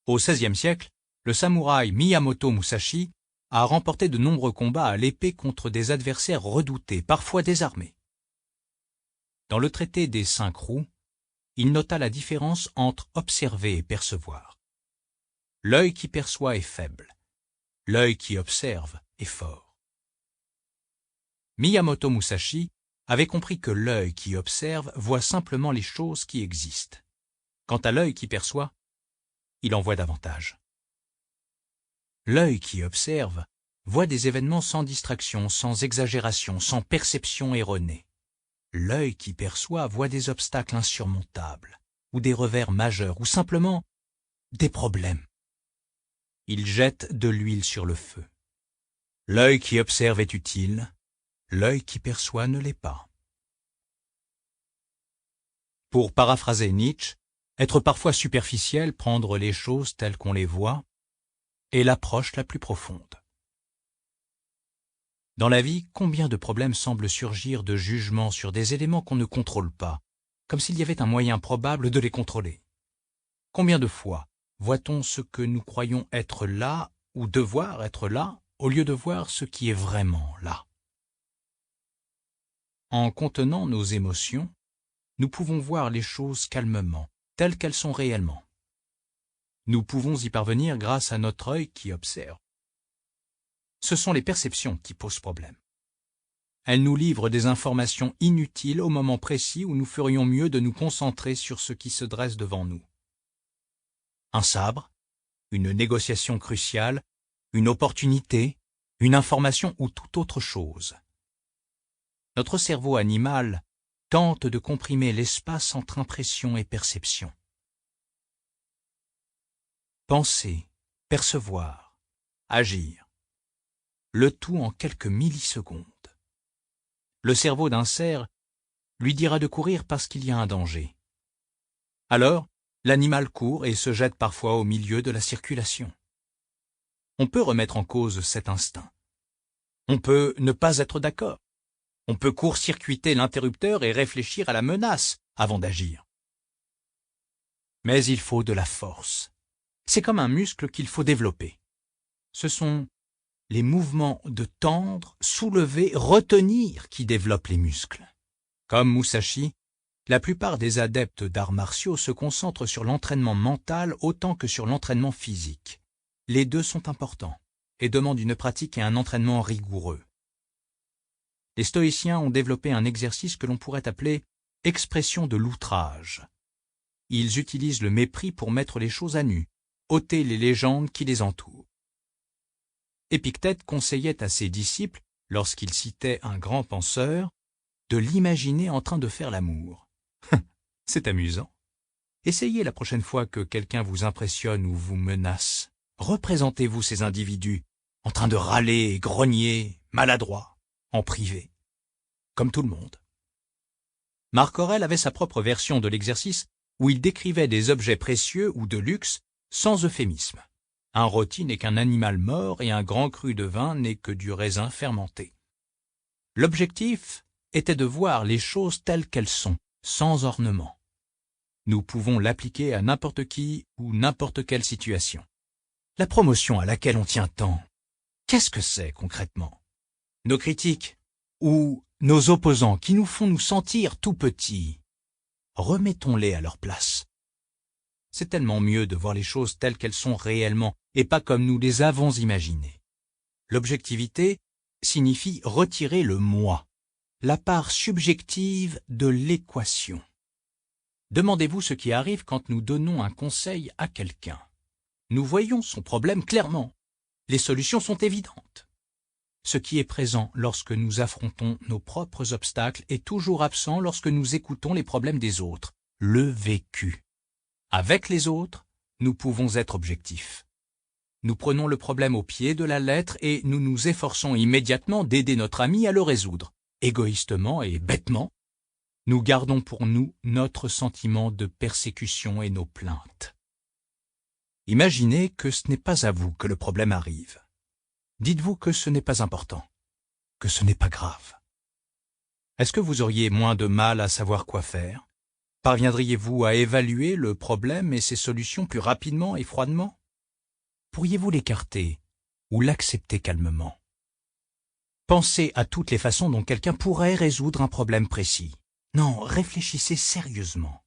Au XVIe siècle, le samouraï Miyamoto Musashi a remporté de nombreux combats à l'épée contre des adversaires redoutés, parfois désarmés. Dans le traité des 5 roues, il nota la différence entre observer et percevoir. L'œil qui perçoit est faible, l'œil qui observe est fort. Miyamoto Musashi avait compris que l'œil qui observe voit simplement les choses qui existent. Quant à l'œil qui perçoit, il en voit davantage. L'œil qui observe voit des événements sans distraction, sans exagération, sans perception erronée. L'œil qui perçoit voit des obstacles insurmontables, ou des revers majeurs, ou simplement des problèmes. Il jette de l'huile sur le feu. L'œil qui observe est utile, l'œil qui perçoit ne l'est pas. Pour paraphraser Nietzsche, être parfois superficiel, prendre les choses telles qu'on les voit, est l'approche la plus profonde. Dans la vie, combien de problèmes semblent surgir de jugements sur des éléments qu'on ne contrôle pas, comme s'il y avait un moyen probable de les contrôler? Combien de fois voit-on ce que nous croyons être là ou devoir être là, au lieu de voir ce qui est vraiment là? En contenant nos émotions, nous pouvons voir les choses calmement, telles qu'elles sont réellement. Nous pouvons y parvenir grâce à notre œil qui observe. Ce sont les perceptions qui posent problème. Elles nous livrent des informations inutiles au moment précis où nous ferions mieux de nous concentrer sur ce qui se dresse devant nous. Un sabre, une négociation cruciale, une opportunité, une information ou toute autre chose. Notre cerveau animal tente de comprimer l'espace entre impression et perception. Penser, percevoir, agir, le tout en quelques millisecondes. Le cerveau d'un cerf lui dira de courir parce qu'il y a un danger. Alors, l'animal court et se jette parfois au milieu de la circulation. On peut remettre en cause cet instinct. On peut ne pas être d'accord. On peut court-circuiter l'interrupteur et réfléchir à la menace avant d'agir. Mais il faut de la force. C'est comme un muscle qu'il faut développer. Ce sont les mouvements de tendre, soulever, retenir qui développent les muscles. Comme Musashi, la plupart des adeptes d'arts martiaux se concentrent sur l'entraînement mental autant que sur l'entraînement physique. Les deux sont importants et demandent une pratique et un entraînement rigoureux. Les stoïciens ont développé un exercice que l'on pourrait appeler expression de l'outrage. Ils utilisent le mépris pour mettre les choses à nu, ôter les légendes qui les entourent. Épictète conseillait à ses disciples, lorsqu'il citait un grand penseur, de l'imaginer en train de faire l'amour. C'est amusant. Essayez la prochaine fois que quelqu'un vous impressionne ou vous menace. Représentez-vous ces individus en train de râler, grogner, maladroits, en privé, comme tout le monde. Marc Aurèle avait sa propre version de l'exercice où il décrivait des objets précieux ou de luxe sans euphémisme. Un rôti n'est qu'un animal mort et un grand cru de vin n'est que du raisin fermenté. L'objectif était de voir les choses telles qu'elles sont, sans ornement. Nous pouvons l'appliquer à n'importe qui ou n'importe quelle situation. La promotion à laquelle on tient tant, qu'est-ce que c'est concrètement? Nos critiques ou nos opposants qui nous font nous sentir tout petits, remettons-les à leur place. C'est tellement mieux de voir les choses telles qu'elles sont réellement et pas comme nous les avons imaginées. L'objectivité signifie retirer le moi, la part subjective de l'équation. Demandez-vous ce qui arrive quand nous donnons un conseil à quelqu'un. Nous voyons son problème clairement. Les solutions sont évidentes. Ce qui est présent lorsque nous affrontons nos propres obstacles est toujours absent lorsque nous écoutons les problèmes des autres, le vécu. Avec les autres, nous pouvons être objectifs. Nous prenons le problème au pied de la lettre et nous nous efforçons immédiatement d'aider notre ami à le résoudre. Égoïstement et bêtement, nous gardons pour nous notre sentiment de persécution et nos plaintes. Imaginez que ce n'est pas à vous que le problème arrive. Dites-vous que ce n'est pas important, que ce n'est pas grave. Est-ce que vous auriez moins de mal à savoir quoi faire? Parviendriez-vous à évaluer le problème et ses solutions plus rapidement et froidement? Pourriez-vous l'écarter ou l'accepter calmement? Pensez à toutes les façons dont quelqu'un pourrait résoudre un problème précis. Non, réfléchissez sérieusement.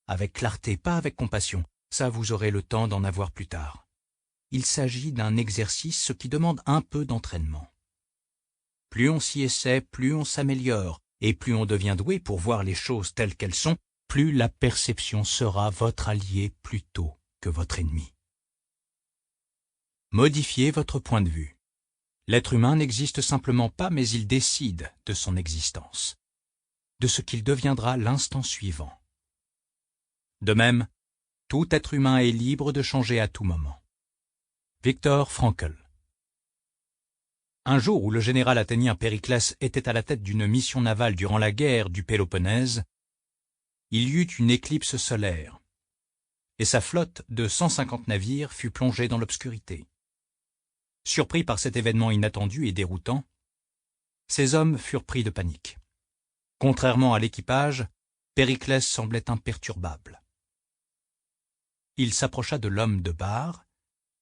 Avec clarté, pas avec compassion. Ça, vous aurez le temps d'en avoir plus tard. Il s'agit d'un exercice qui demande un peu d'entraînement. Plus on s'y essaie, plus on s'améliore, et plus on devient doué pour voir les choses telles qu'elles sont, plus la perception sera votre allié plutôt que votre ennemi. Modifiez votre point de vue. L'être humain n'existe simplement pas, mais il décide de son existence, de ce qu'il deviendra l'instant suivant. De même, tout être humain est libre de changer à tout moment. Viktor Frankl. Un jour où le général athénien Périclès était à la tête d'une mission navale durant la guerre du Péloponnèse, il y eut une éclipse solaire, et sa flotte de 150 navires fut plongée dans l'obscurité. Surpris par cet événement inattendu et déroutant, ces hommes furent pris de panique. Contrairement à l'équipage, Périclès semblait imperturbable. Il s'approcha de l'homme de barre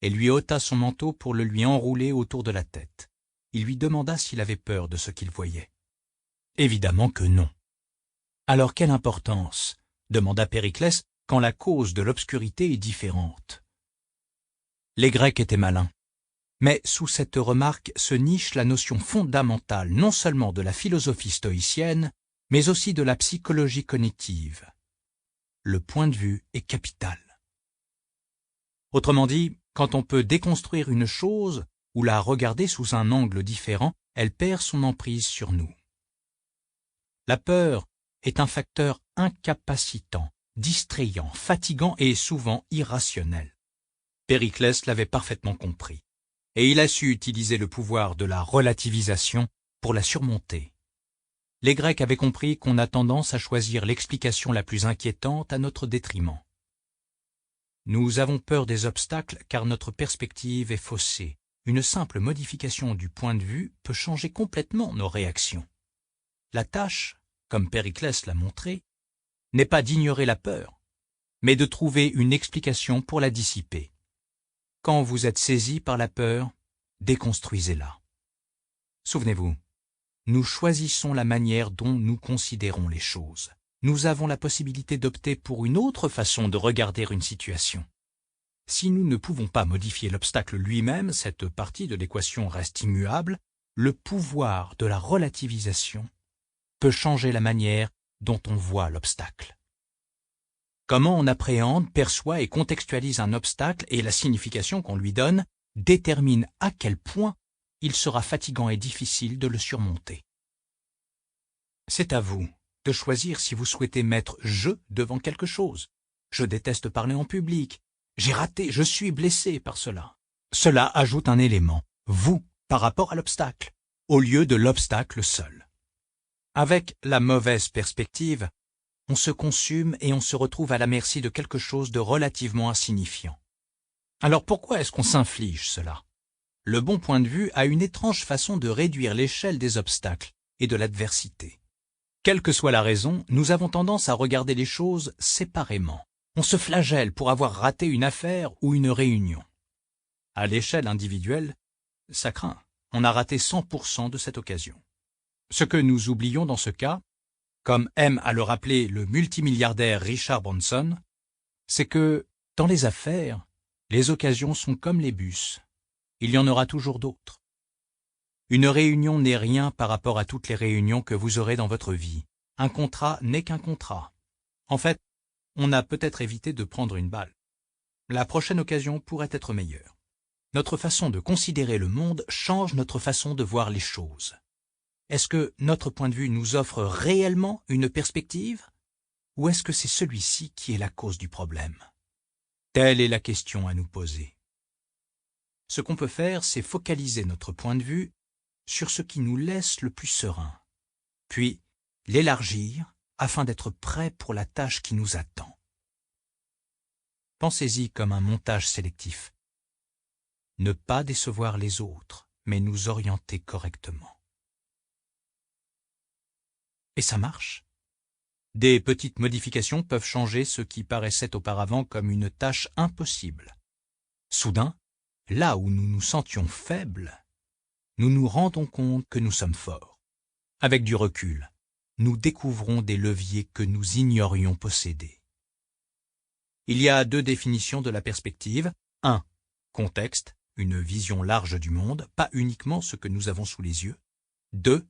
et lui ôta son manteau pour le lui enrouler autour de la tête. Il lui demanda s'il avait peur de ce qu'il voyait. Évidemment que non. Alors quelle importance, demanda Périclès, quand la cause de l'obscurité est différente. Les Grecs étaient malins. Mais sous cette remarque se niche la notion fondamentale non seulement de la philosophie stoïcienne, mais aussi de la psychologie cognitive. Le point de vue est capital. Autrement dit, quand on peut déconstruire une chose ou la regarder sous un angle différent, elle perd son emprise sur nous. La peur est un facteur incapacitant, distrayant, fatigant et souvent irrationnel. Périclès l'avait parfaitement compris, et il a su utiliser le pouvoir de la relativisation pour la surmonter. Les Grecs avaient compris qu'on a tendance à choisir l'explication la plus inquiétante à notre détriment. Nous avons peur des obstacles car notre perspective est faussée. Une simple modification du point de vue peut changer complètement nos réactions. La tâche, comme Périclès l'a montré, n'est pas d'ignorer la peur, mais de trouver une explication pour la dissiper. Quand vous êtes saisi par la peur, déconstruisez-la. Souvenez-vous, nous choisissons la manière dont nous considérons les choses. Nous avons la possibilité d'opter pour une autre façon de regarder une situation. Si nous ne pouvons pas modifier l'obstacle lui-même, cette partie de l'équation reste immuable, le pouvoir de la relativisation peut changer la manière dont on voit l'obstacle. Comment on appréhende, perçoit et contextualise un obstacle et la signification qu'on lui donne détermine à quel point il sera fatigant et difficile de le surmonter. C'est à vous de choisir si vous souhaitez mettre « je » devant quelque chose. Je déteste parler en public. J'ai raté, je suis blessé par cela. Cela ajoute un élément, vous, par rapport à l'obstacle, au lieu de l'obstacle seul. Avec la mauvaise perspective, on se consume et on se retrouve à la merci de quelque chose de relativement insignifiant. Alors pourquoi est-ce qu'on s'inflige cela? Le bon point de vue a une étrange façon de réduire l'échelle des obstacles et de l'adversité. Quelle que soit la raison, nous avons tendance à regarder les choses séparément. On se flagelle pour avoir raté une affaire ou une réunion. À l'échelle individuelle, ça craint. On a raté 100% de cette occasion. Ce que nous oublions dans ce cas, comme aime à le rappeler le multimilliardaire Richard Branson, c'est que, dans les affaires, les occasions sont comme les bus. Il y en aura toujours d'autres. Une réunion n'est rien par rapport à toutes les réunions que vous aurez dans votre vie. Un contrat n'est qu'un contrat. En fait, on a peut-être évité de prendre une balle. La prochaine occasion pourrait être meilleure. Notre façon de considérer le monde change notre façon de voir les choses. Est-ce que notre point de vue nous offre réellement une perspective? Ou est-ce que c'est celui-ci qui est la cause du problème? Telle est la question à nous poser. Ce qu'on peut faire, c'est focaliser notre point de vue sur ce qui nous laisse le plus serein, puis l'élargir afin d'être prêt pour la tâche qui nous attend. Pensez-y comme un montage sélectif. Ne pas décevoir les autres, mais nous orienter correctement. Et ça marche. Des petites modifications peuvent changer ce qui paraissait auparavant comme une tâche impossible. Soudain, là où nous nous sentions faibles, nous nous rendons compte que nous sommes forts. Avec du recul, nous découvrons des leviers que nous ignorions posséder. Il y a 2 définitions de la perspective. 1. Contexte, une vision large du monde, pas uniquement ce que nous avons sous les yeux. 2.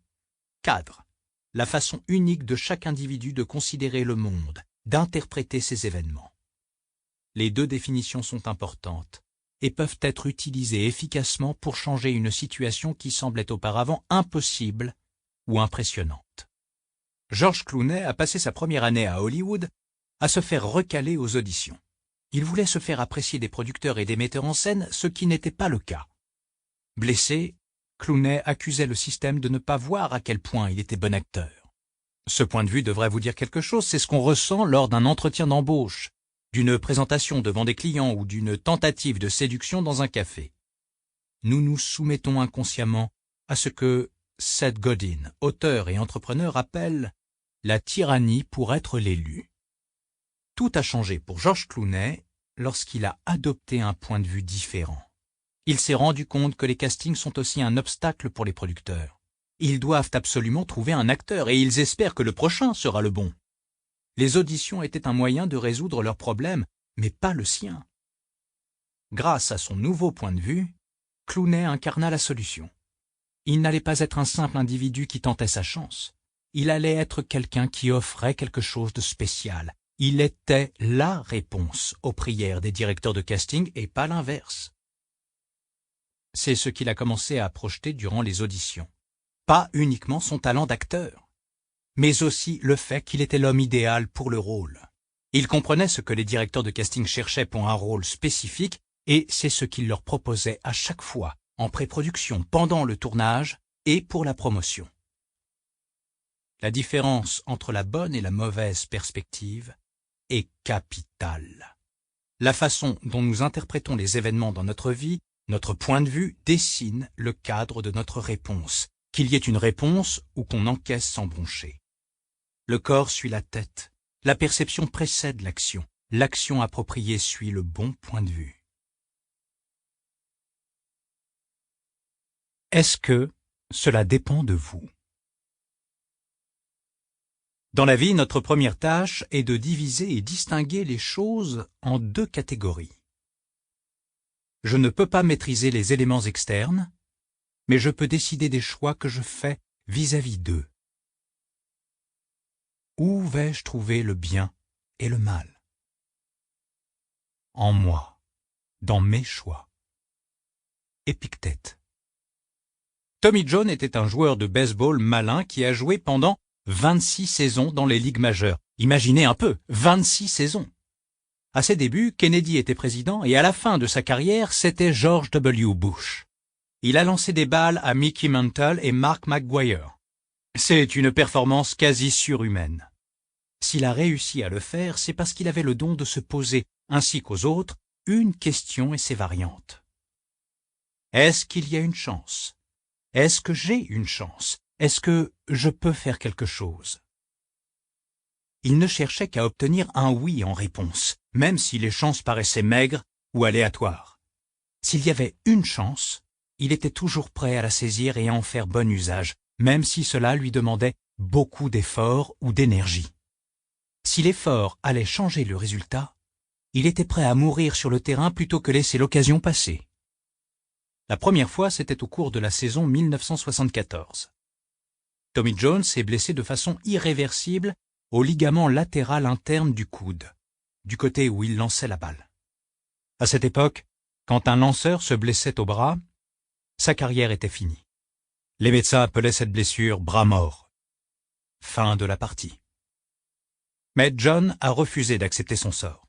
Cadre, la façon unique de chaque individu de considérer le monde, d'interpréter ses événements. Les 2 définitions sont importantes et peuvent être utilisées efficacement pour changer une situation qui semblait auparavant impossible ou impressionnante. George Clooney a passé sa première année à Hollywood à se faire recaler aux auditions. Il voulait se faire apprécier des producteurs et des metteurs en scène, ce qui n'était pas le cas. Blessé, Clooney accusait le système de ne pas voir à quel point il était bon acteur. Ce point de vue devrait vous dire quelque chose, c'est ce qu'on ressent lors d'un entretien d'embauche, d'une présentation devant des clients ou d'une tentative de séduction dans un café. Nous nous soumettons inconsciemment à ce que Seth Godin, auteur et entrepreneur, appelle la tyrannie pour être l'élu. Tout a changé pour George Clooney lorsqu'il a adopté un point de vue différent. Il s'est rendu compte que les castings sont aussi un obstacle pour les producteurs. Ils doivent absolument trouver un acteur et ils espèrent que le prochain sera le bon. Les auditions étaient un moyen de résoudre leurs problèmes, mais pas le sien. Grâce à son nouveau point de vue, Clooney incarna la solution. Il n'allait pas être un simple individu qui tentait sa chance. Il allait être quelqu'un qui offrait quelque chose de spécial. Il était la réponse aux prières des directeurs de casting et pas l'inverse. C'est ce qu'il a commencé à projeter durant les auditions. Pas uniquement son talent d'acteur, mais aussi le fait qu'il était l'homme idéal pour le rôle. Il comprenait ce que les directeurs de casting cherchaient pour un rôle spécifique et c'est ce qu'il leur proposait à chaque fois, en pré-production, pendant le tournage et pour la promotion. La différence entre la bonne et la mauvaise perspective est capitale. La façon dont nous interprétons les événements dans notre vie, notre point de vue, dessine le cadre de notre réponse, qu'il y ait une réponse ou qu'on encaisse sans broncher. Le corps suit la tête, la perception précède l'action appropriée suit le bon point de vue. Est-ce que cela dépend de vous? Dans la vie, notre première tâche est de diviser et distinguer les choses en 2 catégories. Je ne peux pas maîtriser les éléments externes, mais je peux décider des choix que je fais vis-à-vis d'eux. Où vais-je trouver le bien et le mal? En moi, dans mes choix. Épictète. Tommy John était un joueur de baseball malin qui a joué pendant 26 saisons dans les ligues majeures. Imaginez un peu, 26 saisons. À ses débuts, Kennedy était président et à la fin de sa carrière, c'était George W. Bush. Il a lancé des balles à Mickey Mantle et Mark McGwire. C'est une performance quasi surhumaine. S'il a réussi à le faire, c'est parce qu'il avait le don de se poser, ainsi qu'aux autres, une question et ses variantes. Est-ce qu'il y a une chance? Est-ce que j'ai une chance? Est-ce que je peux faire quelque chose? Il ne cherchait qu'à obtenir un oui en réponse, même si les chances paraissaient maigres ou aléatoires. S'il y avait une chance, il était toujours prêt à la saisir et à en faire bon usage, même si cela lui demandait beaucoup d'efforts ou d'énergie. Si l'effort allait changer le résultat, il était prêt à mourir sur le terrain plutôt que laisser l'occasion passer. La première fois, c'était au cours de la saison 1974. Tommy John s'est blessé de façon irréversible au ligament latéral interne du coude, du côté où il lançait la balle. À cette époque, quand un lanceur se blessait au bras, sa carrière était finie. Les médecins appelaient cette blessure bras mort. Fin de la partie. Mais John a refusé d'accepter son sort.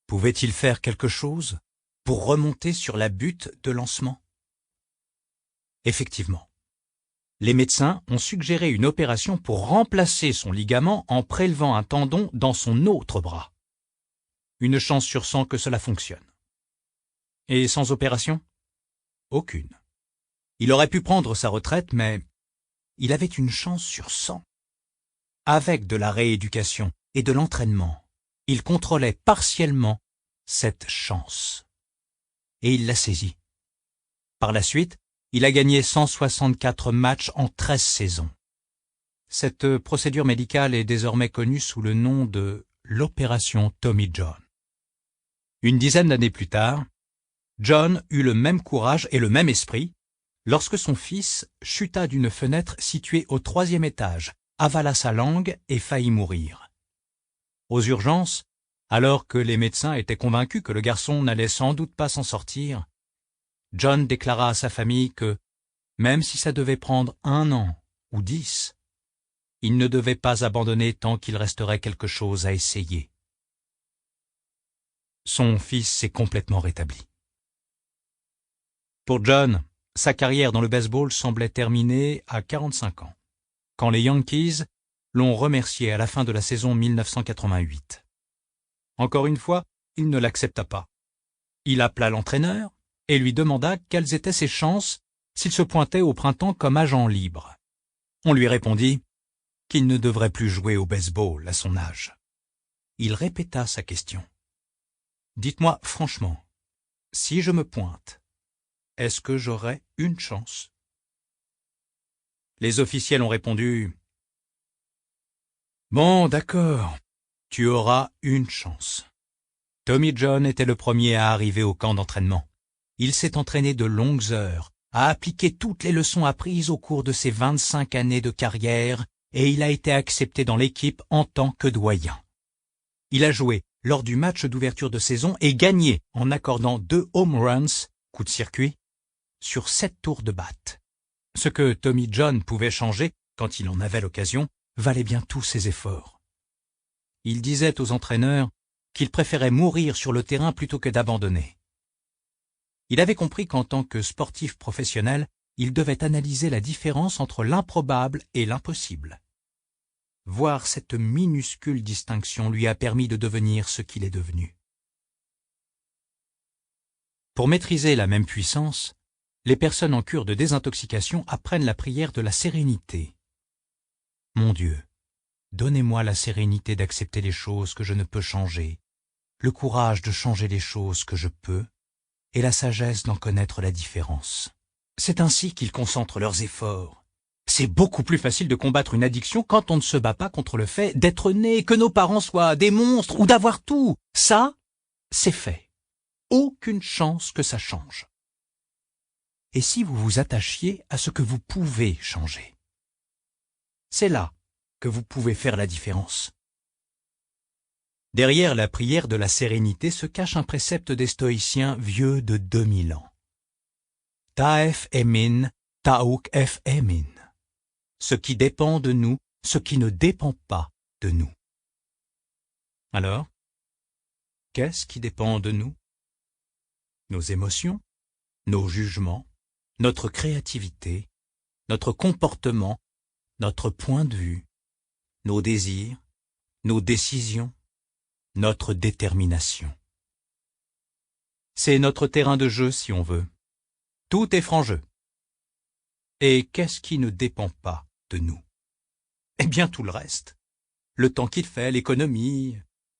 Pouvait-il faire quelque chose pour remonter sur la butte de lancement? Effectivement. Les médecins ont suggéré une opération pour remplacer son ligament en prélevant un tendon dans son autre bras. Une chance sur 100 que cela fonctionne. Et sans opération? Aucune. Il aurait pu prendre sa retraite, mais il avait une chance sur 100. Avec de la rééducation et de l'entraînement, il contrôlait partiellement cette chance. Et il l'a saisie. Par la suite, il a gagné 164 matchs en 13 saisons. Cette procédure médicale est désormais connue sous le nom de l'opération Tommy John. Une dizaine d'années plus tard, John eut le même courage et le même esprit lorsque son fils chuta d'une fenêtre située au 3e étage, avala sa langue et faillit mourir. Aux urgences, alors que les médecins étaient convaincus que le garçon n'allait sans doute pas s'en sortir, John déclara à sa famille que, même si ça devait prendre 1 an ou 10, il ne devait pas abandonner tant qu'il resterait quelque chose à essayer. Son fils s'est complètement rétabli. Pour John, sa carrière dans le baseball semblait terminée à 45 ans, quand les Yankees l'ont remercié à la fin de la saison 1988. Encore une fois, il ne l'accepta pas. Il appela l'entraîneur et lui demanda quelles étaient ses chances s'il se pointait au printemps comme agent libre. On lui répondit qu'il ne devrait plus jouer au baseball à son âge. Il répéta sa question. « Dites-moi franchement, si je me pointe, est-ce que j'aurai une chance ?» Les officiels ont répondu « Bon, d'accord, tu auras une chance. » Tommy John était le premier à arriver au camp d'entraînement. Il s'est entraîné de longues heures, a appliqué toutes les leçons apprises au cours de ses 25 années de carrière et il a été accepté dans l'équipe en tant que doyen. Il a joué lors du match d'ouverture de saison et gagné en accordant 2 home runs, coups de circuit, sur 7 tours de batte. Ce que Tommy John pouvait changer, quand il en avait l'occasion, valait bien tous ses efforts. Il disait aux entraîneurs qu'il préférait mourir sur le terrain plutôt que d'abandonner. Il avait compris qu'en tant que sportif professionnel, il devait analyser la différence entre l'improbable et l'impossible. Voir cette minuscule distinction lui a permis de devenir ce qu'il est devenu. Pour maîtriser la même puissance, les personnes en cure de désintoxication apprennent la prière de la sérénité. Mon Dieu, donnez-moi la sérénité d'accepter les choses que je ne peux changer, le courage de changer les choses que je peux, et la sagesse d'en connaître la différence. C'est ainsi qu'ils concentrent leurs efforts. C'est beaucoup plus facile de combattre une addiction quand on ne se bat pas contre le fait d'être né, que nos parents soient des monstres ou d'avoir tout. Ça, c'est fait. Aucune chance que ça change. Et si vous vous attachiez à ce que vous pouvez changer? C'est là que vous pouvez faire la différence. Derrière la prière de la sérénité se cache un précepte des stoïciens vieux de 2000 ans. Taef emin, taouk ef emin. Ce qui dépend de nous, ce qui ne dépend pas de nous. Alors, qu'est-ce qui dépend de nous? Nos émotions, nos jugements, notre créativité, notre comportement, notre point de vue, nos désirs, nos décisions, notre détermination. C'est notre terrain de jeu si on veut. Tout est franc jeu. Et qu'est-ce qui ne dépend pas de nous? Eh bien tout le reste. Le temps qu'il fait, l'économie,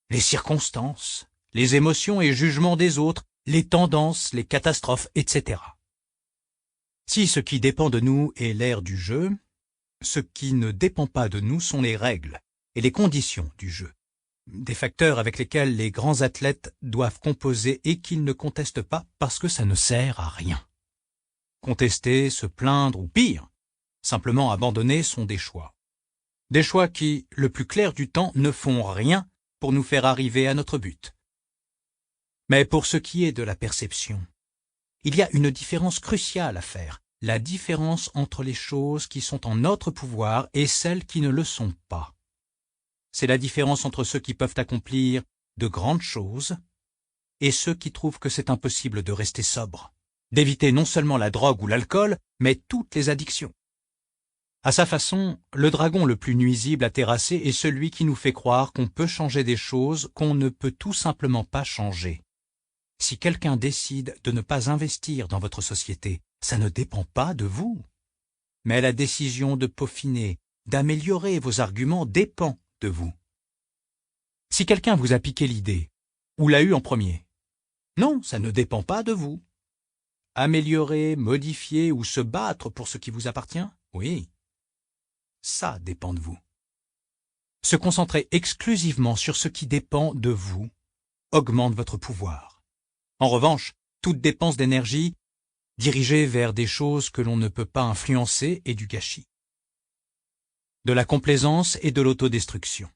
les circonstances, les émotions et jugements des autres, les tendances, les catastrophes, etc. Si ce qui dépend de nous est l'air du jeu, ce qui ne dépend pas de nous sont les règles et les conditions du jeu. Des facteurs avec lesquels les grands athlètes doivent composer et qu'ils ne contestent pas parce que ça ne sert à rien. Contester, se plaindre ou pire, simplement abandonner sont des choix. Des choix qui, le plus clair du temps, ne font rien pour nous faire arriver à notre but. Mais pour ce qui est de la perception, il y a une différence cruciale à faire, la différence entre les choses qui sont en notre pouvoir et celles qui ne le sont pas. C'est la différence entre ceux qui peuvent accomplir de grandes choses et ceux qui trouvent que c'est impossible de rester sobre, d'éviter non seulement la drogue ou l'alcool, mais toutes les addictions. À sa façon, le dragon le plus nuisible à terrasser est celui qui nous fait croire qu'on peut changer des choses qu'on ne peut tout simplement pas changer. Si quelqu'un décide de ne pas investir dans votre société, ça ne dépend pas de vous. Mais la décision de peaufiner, d'améliorer vos arguments dépend de vous. Si quelqu'un vous a piqué l'idée, ou l'a eue en premier, non, ça ne dépend pas de vous. Améliorer, modifier ou se battre pour ce qui vous appartient, oui, ça dépend de vous. Se concentrer exclusivement sur ce qui dépend de vous augmente votre pouvoir. En revanche, toute dépense d'énergie dirigée vers des choses que l'on ne peut pas influencer est du gâchis, de la complaisance et de l'autodestruction.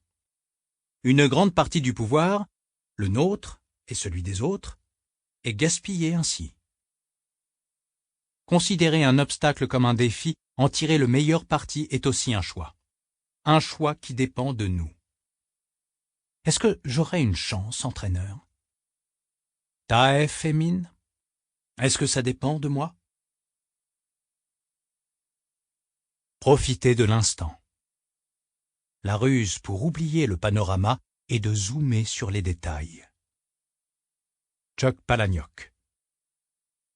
Une grande partie du pouvoir, le nôtre et celui des autres, est gaspillée ainsi. Considérer un obstacle comme un défi, en tirer le meilleur parti est aussi un choix qui dépend de nous. Est-ce que j'aurai une chance, entraîneur? Taef emin? Est-ce que ça dépend de moi? Profitez de l'instant. La ruse pour oublier le panorama est de zoomer sur les détails. Chuck Palahniuk.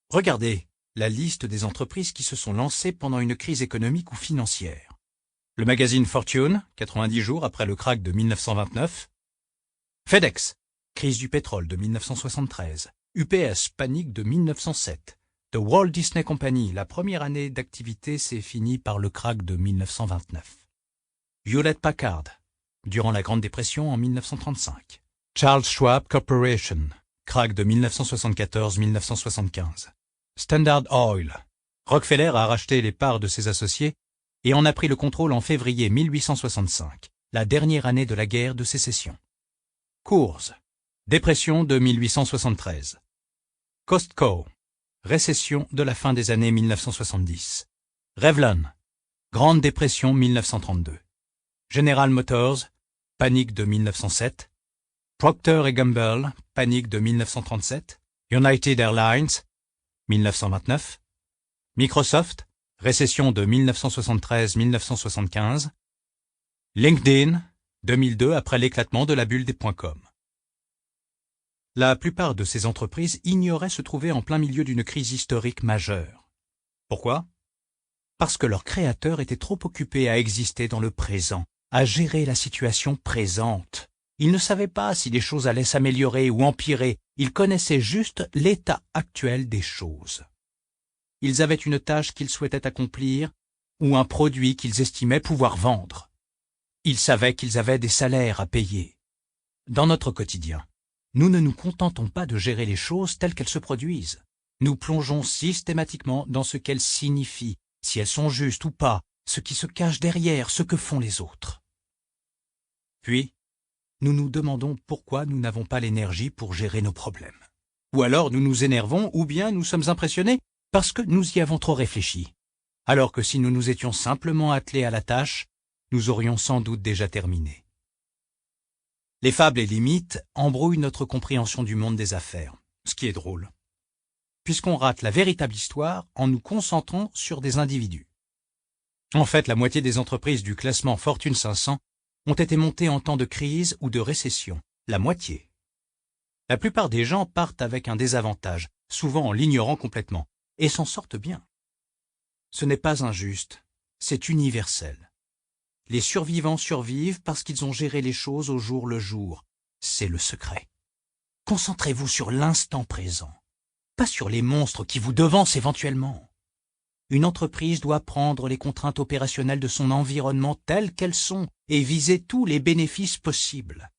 Regardez la liste des entreprises qui se sont lancées pendant une crise économique ou financière. Le magazine Fortune, 90 jours après le krach de 1929. FedEx, crise du pétrole de 1973. UPS, panique de 1907. The Walt Disney Company, la première année d'activité s'est finie par le krach de 1929. Hewlett-Packard, durant la Grande Dépression en 1935. Charles Schwab Corporation, krach de 1974-1975. Standard Oil. Rockefeller a racheté les parts de ses associés et en a pris le contrôle en février 1865, la dernière année de la guerre de sécession. Coors. Dépression de 1873. Costco. Récession de la fin des années 1970. Revlon. Grande dépression 1932. General Motors. Panique de 1907. Procter & Gamble. Panique de 1937. United Airlines. 1929. Microsoft. Récession de 1973-1975. LinkedIn. 2002 après l'éclatement de la bulle des .com. La plupart de ces entreprises ignoraient se trouver en plein milieu d'une crise historique majeure. Pourquoi? Parce que leurs créateurs étaient trop occupés à exister dans le présent, à gérer la situation présente. Ils ne savaient pas si les choses allaient s'améliorer ou empirer, ils connaissaient juste l'état actuel des choses. Ils avaient une tâche qu'ils souhaitaient accomplir ou un produit qu'ils estimaient pouvoir vendre. Ils savaient qu'ils avaient des salaires à payer. Dans notre quotidien, nous ne nous contentons pas de gérer les choses telles qu'elles se produisent. Nous plongeons systématiquement dans ce qu'elles signifient, si elles sont justes ou pas, ce qui se cache derrière ce que font les autres. Puis, nous nous demandons pourquoi nous n'avons pas l'énergie pour gérer nos problèmes. Ou alors nous nous énervons, ou bien nous sommes impressionnés parce que nous y avons trop réfléchi. Alors que si nous nous étions simplement attelés à la tâche, nous aurions sans doute déjà terminé. Les fables et les mythes embrouillent notre compréhension du monde des affaires, ce qui est drôle, puisqu'on rate la véritable histoire en nous concentrant sur des individus. En fait, la moitié des entreprises du classement Fortune 500 ont été montées en temps de crise ou de récession. La moitié. La plupart des gens partent avec un désavantage, souvent en l'ignorant complètement, et s'en sortent bien. Ce n'est pas injuste, c'est universel. Les survivants survivent parce qu'ils ont géré les choses au jour le jour. C'est le secret. Concentrez-vous sur l'instant présent, pas sur les monstres qui vous devancent éventuellement. Une entreprise doit prendre les contraintes opérationnelles de son environnement telles qu'elles sont et viser tous les bénéfices possibles.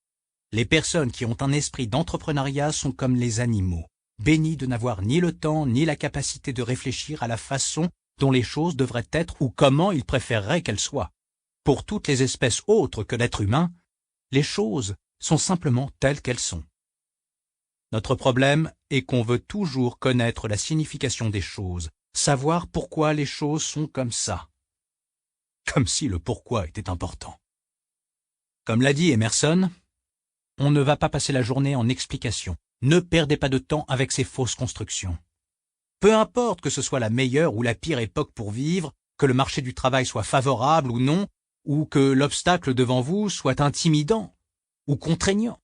Les personnes qui ont un esprit d'entrepreneuriat sont comme les animaux, bénis de n'avoir ni le temps ni la capacité de réfléchir à la façon dont les choses devraient être ou comment ils préféreraient qu'elles soient. Pour toutes les espèces autres que l'être humain, les choses sont simplement telles qu'elles sont. Notre problème est qu'on veut toujours connaître la signification des choses, savoir pourquoi les choses sont comme ça. Comme si le pourquoi était important. Comme l'a dit Emerson, on ne va pas passer la journée en explications. Ne perdez pas de temps avec ces fausses constructions. Peu importe que ce soit la meilleure ou la pire époque pour vivre, que le marché du travail soit favorable ou non, ou que l'obstacle devant vous soit intimidant ou contraignant.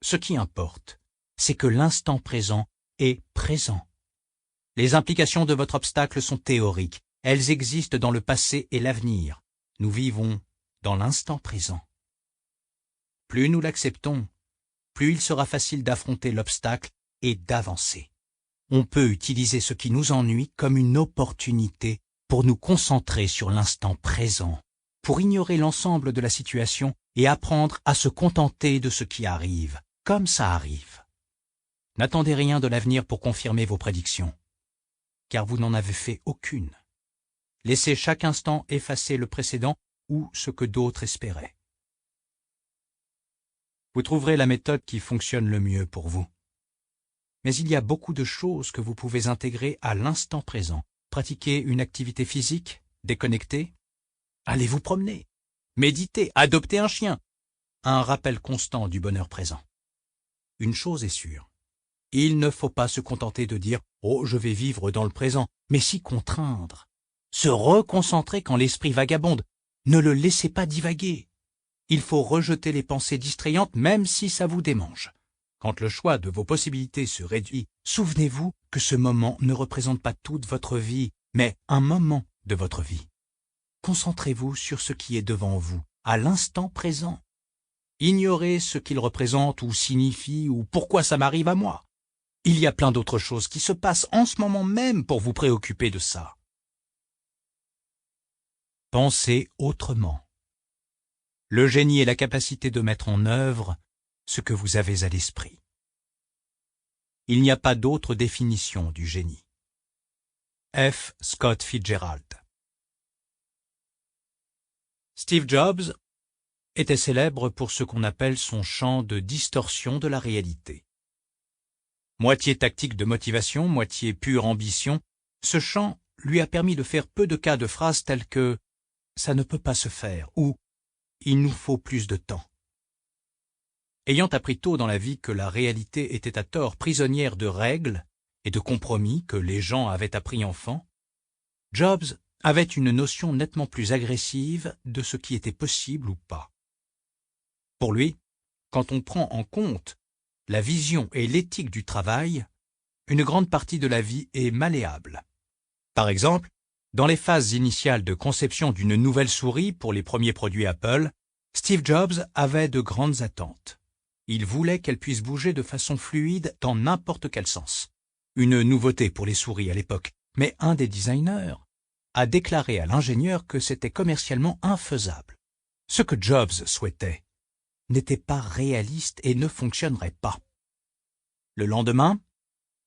Ce qui importe, c'est que l'instant présent est présent. Les implications de votre obstacle sont théoriques. Elles existent dans le passé et l'avenir. Nous vivons dans l'instant présent. Plus nous l'acceptons, plus il sera facile d'affronter l'obstacle et d'avancer. On peut utiliser ce qui nous ennuie comme une opportunité pour nous concentrer sur l'instant présent, pour ignorer l'ensemble de la situation et apprendre à se contenter de ce qui arrive, comme ça arrive. N'attendez rien de l'avenir pour confirmer vos prédictions, car vous n'en avez fait aucune. Laissez chaque instant effacer le précédent ou ce que d'autres espéraient. Vous trouverez la méthode qui fonctionne le mieux pour vous. Mais il y a beaucoup de choses que vous pouvez intégrer à l'instant présent. Pratiquer une activité physique, déconnecter, allez vous promener, méditer, adopter un chien. Un rappel constant du bonheur présent. Une chose est sûre, il ne faut pas se contenter de dire « Oh, je vais vivre dans le présent », mais s'y contraindre. Se reconcentrer quand l'esprit vagabonde. Ne le laissez pas divaguer. Il faut rejeter les pensées distrayantes même si ça vous démange. Quand le choix de vos possibilités se réduit, souvenez-vous que ce moment ne représente pas toute votre vie, mais un moment de votre vie. Concentrez-vous sur ce qui est devant vous, à l'instant présent. Ignorez ce qu'il représente ou signifie ou pourquoi ça m'arrive à moi. Il y a plein d'autres choses qui se passent en ce moment même pour vous préoccuper de ça. Pensez autrement. Le génie est la capacité de mettre en œuvre ce que vous avez à l'esprit. Il n'y a pas d'autre définition du génie. F. Scott Fitzgerald. Steve Jobs était célèbre pour ce qu'on appelle son champ de distorsion de la réalité. Moitié tactique de motivation, moitié pure ambition, ce champ lui a permis de faire peu de cas de phrases telles que « ça ne peut pas se faire » ou « il nous faut plus de temps ». Ayant appris tôt dans la vie que la réalité était à tort prisonnière de règles et de compromis que les gens avaient appris enfants, Jobs avait une notion nettement plus agressive de ce qui était possible ou pas. Pour lui, quand on prend en compte la vision et l'éthique du travail, une grande partie de la vie est malléable. Par exemple, dans les phases initiales de conception d'une nouvelle souris pour les premiers produits Apple, Steve Jobs avait de grandes attentes. Il voulait qu'elle puisse bouger de façon fluide dans n'importe quel sens. Une nouveauté pour les souris à l'époque, mais un des designers a déclaré à l'ingénieur que c'était commercialement infaisable. Ce que Jobs souhaitait n'était pas réaliste et ne fonctionnerait pas. Le lendemain,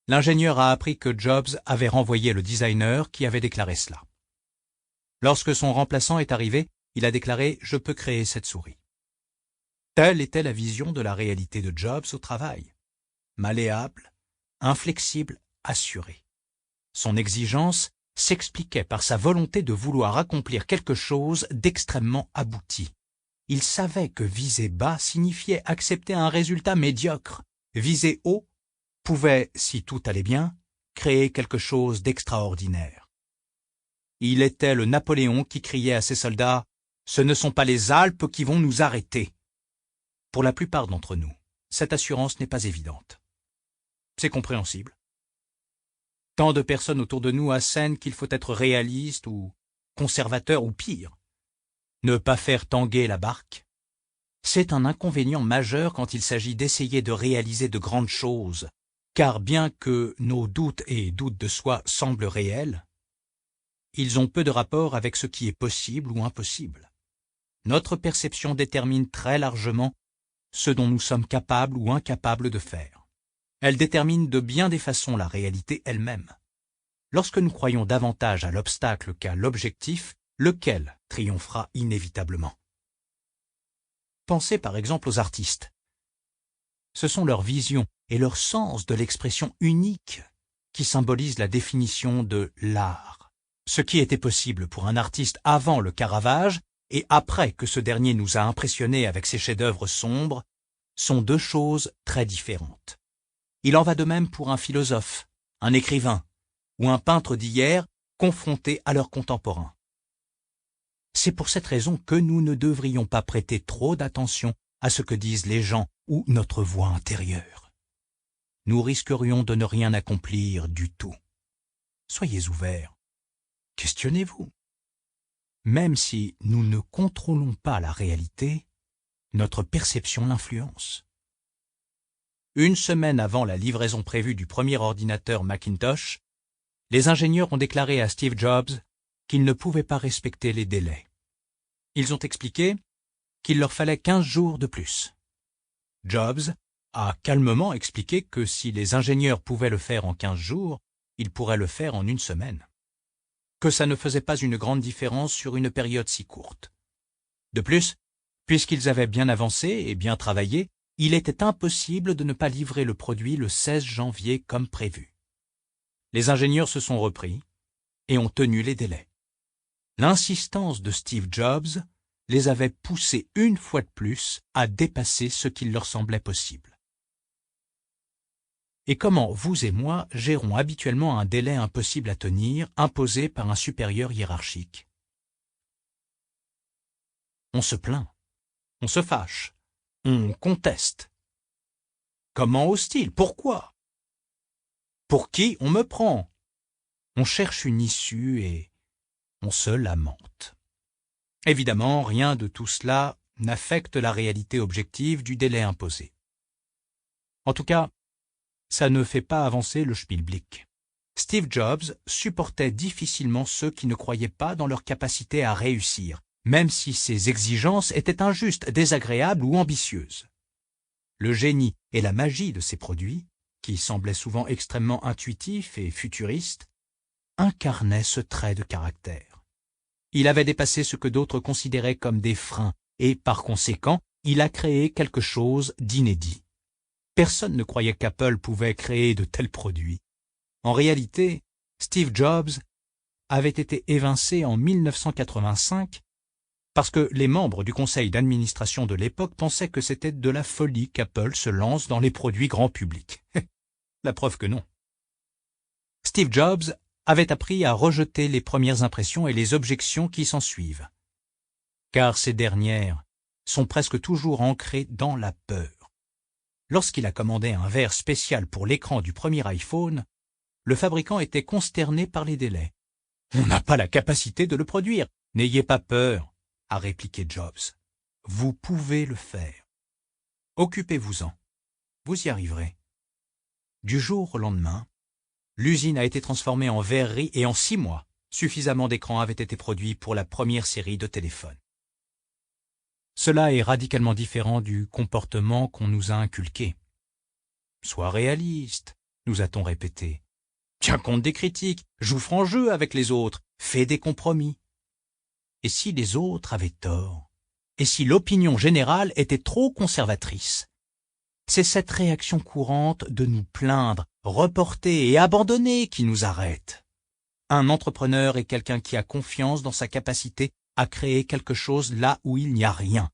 l'ingénieur a appris que Jobs avait renvoyé le designer qui avait déclaré cela. Lorsque son remplaçant est arrivé, il a déclaré « Je peux créer cette souris ». Telle était la vision de la réalité de Jobs au travail. Malléable, inflexible, assuré. Son exigence s'expliquait par sa volonté de vouloir accomplir quelque chose d'extrêmement abouti. Il savait que viser bas signifiait accepter un résultat médiocre. Viser haut pouvait, si tout allait bien, créer quelque chose d'extraordinaire. Il était le Napoléon qui criait à ses soldats « Ce ne sont pas les Alpes qui vont nous arrêter ». Pour la plupart d'entre nous, cette assurance n'est pas évidente. C'est compréhensible. Tant de personnes autour de nous assènent qu'il faut être réaliste ou conservateur ou pire. Ne pas faire tanguer la barque. C'est un inconvénient majeur quand il s'agit d'essayer de réaliser de grandes choses, car bien que nos doutes et doutes de soi semblent réels, ils ont peu de rapport avec ce qui est possible ou impossible. Notre perception détermine très largement ce dont nous sommes capables ou incapables de faire. Elle détermine de bien des façons la réalité elle-même. Lorsque nous croyons davantage à l'obstacle qu'à l'objectif, lequel triomphera inévitablement? Pensez par exemple aux artistes. Ce sont leur vision et leur sens de l'expression unique qui symbolisent la définition de l'art. Ce qui était possible pour un artiste avant le Caravage et après que ce dernier nous a impressionnés avec ses chefs-d'œuvre sombres sont deux choses très différentes. Il en va de même pour un philosophe, un écrivain ou un peintre d'hier confrontés à leurs contemporains. C'est pour cette raison que nous ne devrions pas prêter trop d'attention à ce que disent les gens ou notre voix intérieure. Nous risquerions de ne rien accomplir du tout. Soyez ouverts. Questionnez-vous. Même si nous ne contrôlons pas la réalité, notre perception l'influence. Une semaine avant la livraison prévue du premier ordinateur Macintosh, les ingénieurs ont déclaré à Steve Jobs qu'ils ne pouvaient pas respecter les délais. Ils ont expliqué qu'il leur fallait 15 jours de plus. Jobs a calmement expliqué que si les ingénieurs pouvaient le faire en 15 jours, ils pourraient le faire en une semaine. Que ça ne faisait pas une grande différence sur une période si courte. De plus, puisqu'ils avaient bien avancé et bien travaillé, il était impossible de ne pas livrer le produit le 16 janvier comme prévu. Les ingénieurs se sont repris et ont tenu les délais. L'insistance de Steve Jobs les avait poussés une fois de plus à dépasser ce qu'il leur semblait possible. Et comment vous et moi gérons habituellement un délai impossible à tenir, imposé par un supérieur hiérarchique? On se plaint, on se fâche, on conteste. Comment ose-t-il? Pourquoi? Pour qui on me prend? On cherche une issue et on se lamente. Évidemment, rien de tout cela n'affecte la réalité objective du délai imposé. En tout cas, ça ne fait pas avancer le schmilblick. Steve Jobs supportait difficilement ceux qui ne croyaient pas dans leur capacité à réussir, même si ces exigences étaient injustes, désagréables ou ambitieuses. Le génie et la magie de ces produits, qui semblaient souvent extrêmement intuitifs et futuristes, incarnaient ce trait de caractère. Il avait dépassé ce que d'autres considéraient comme des freins et, par conséquent, il a créé quelque chose d'inédit. Personne ne croyait qu'Apple pouvait créer de tels produits. En réalité, Steve Jobs avait été évincé en 1985 parce que les membres du conseil d'administration de l'époque pensaient que c'était de la folie qu'Apple se lance dans les produits grand public. La preuve que non. Steve Jobs avait appris à rejeter les premières impressions et les objections qui s'ensuivent, car ces dernières sont presque toujours ancrées dans la peur. Lorsqu'il a commandé un verre spécial pour l'écran du premier iPhone, le fabricant était consterné par les délais. « On n'a pas la capacité de le produire. N'ayez pas peur », a répliqué Jobs. « Vous pouvez le faire. Occupez-vous-en. Vous y arriverez. » Du jour au lendemain, l'usine a été transformée en verrerie et en 6 mois, suffisamment d'écrans avaient été produits pour la première série de téléphones. Cela est radicalement différent du comportement qu'on nous a inculqué. Sois réaliste, nous a-t-on répété. Tiens compte des critiques, joue franc jeu avec les autres, fais des compromis. Et si les autres avaient tort, et si l'opinion générale était trop conservatrice. C'est cette réaction courante de nous plaindre, reporter et abandonner qui nous arrête. Un entrepreneur est quelqu'un qui a confiance dans sa capacité à créer quelque chose là où il n'y a rien.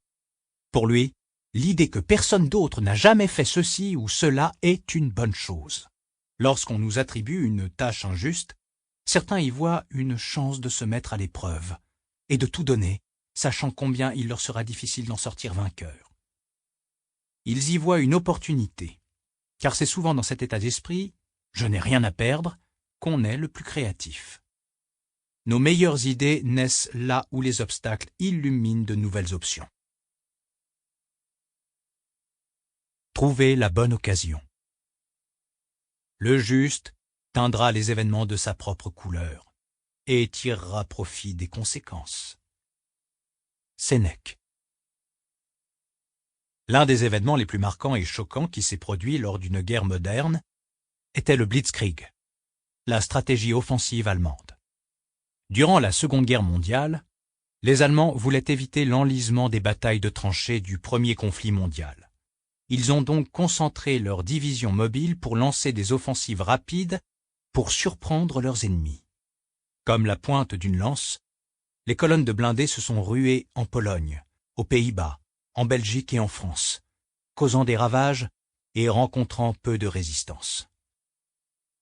Pour lui, l'idée que personne d'autre n'a jamais fait ceci ou cela est une bonne chose. Lorsqu'on nous attribue une tâche injuste, certains y voient une chance de se mettre à l'épreuve et de tout donner, sachant combien il leur sera difficile d'en sortir vainqueurs. Ils y voient une opportunité, car c'est souvent dans cet état d'esprit « je n'ai rien à perdre » qu'on est le plus créatif. Nos meilleures idées naissent là où les obstacles illuminent de nouvelles options. Trouver la bonne occasion. Le juste teindra les événements de sa propre couleur et tirera profit des conséquences. Sénèque. L'un des événements les plus marquants et choquants qui s'est produit lors d'une guerre moderne était le Blitzkrieg, la stratégie offensive allemande. Durant la Seconde Guerre mondiale, les Allemands voulaient éviter l'enlisement des batailles de tranchées du premier conflit mondial. Ils ont donc concentré leurs divisions mobiles pour lancer des offensives rapides pour surprendre leurs ennemis. Comme la pointe d'une lance, les colonnes de blindés se sont ruées en Pologne, aux Pays-Bas, en Belgique et en France, causant des ravages et rencontrant peu de résistance.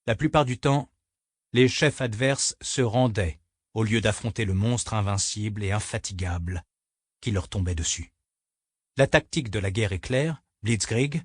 La plupart du temps, les chefs adverses se rendaient au lieu d'affronter le monstre invincible et infatigable qui leur tombait dessus. La tactique de la guerre est claire, Blitzkrieg,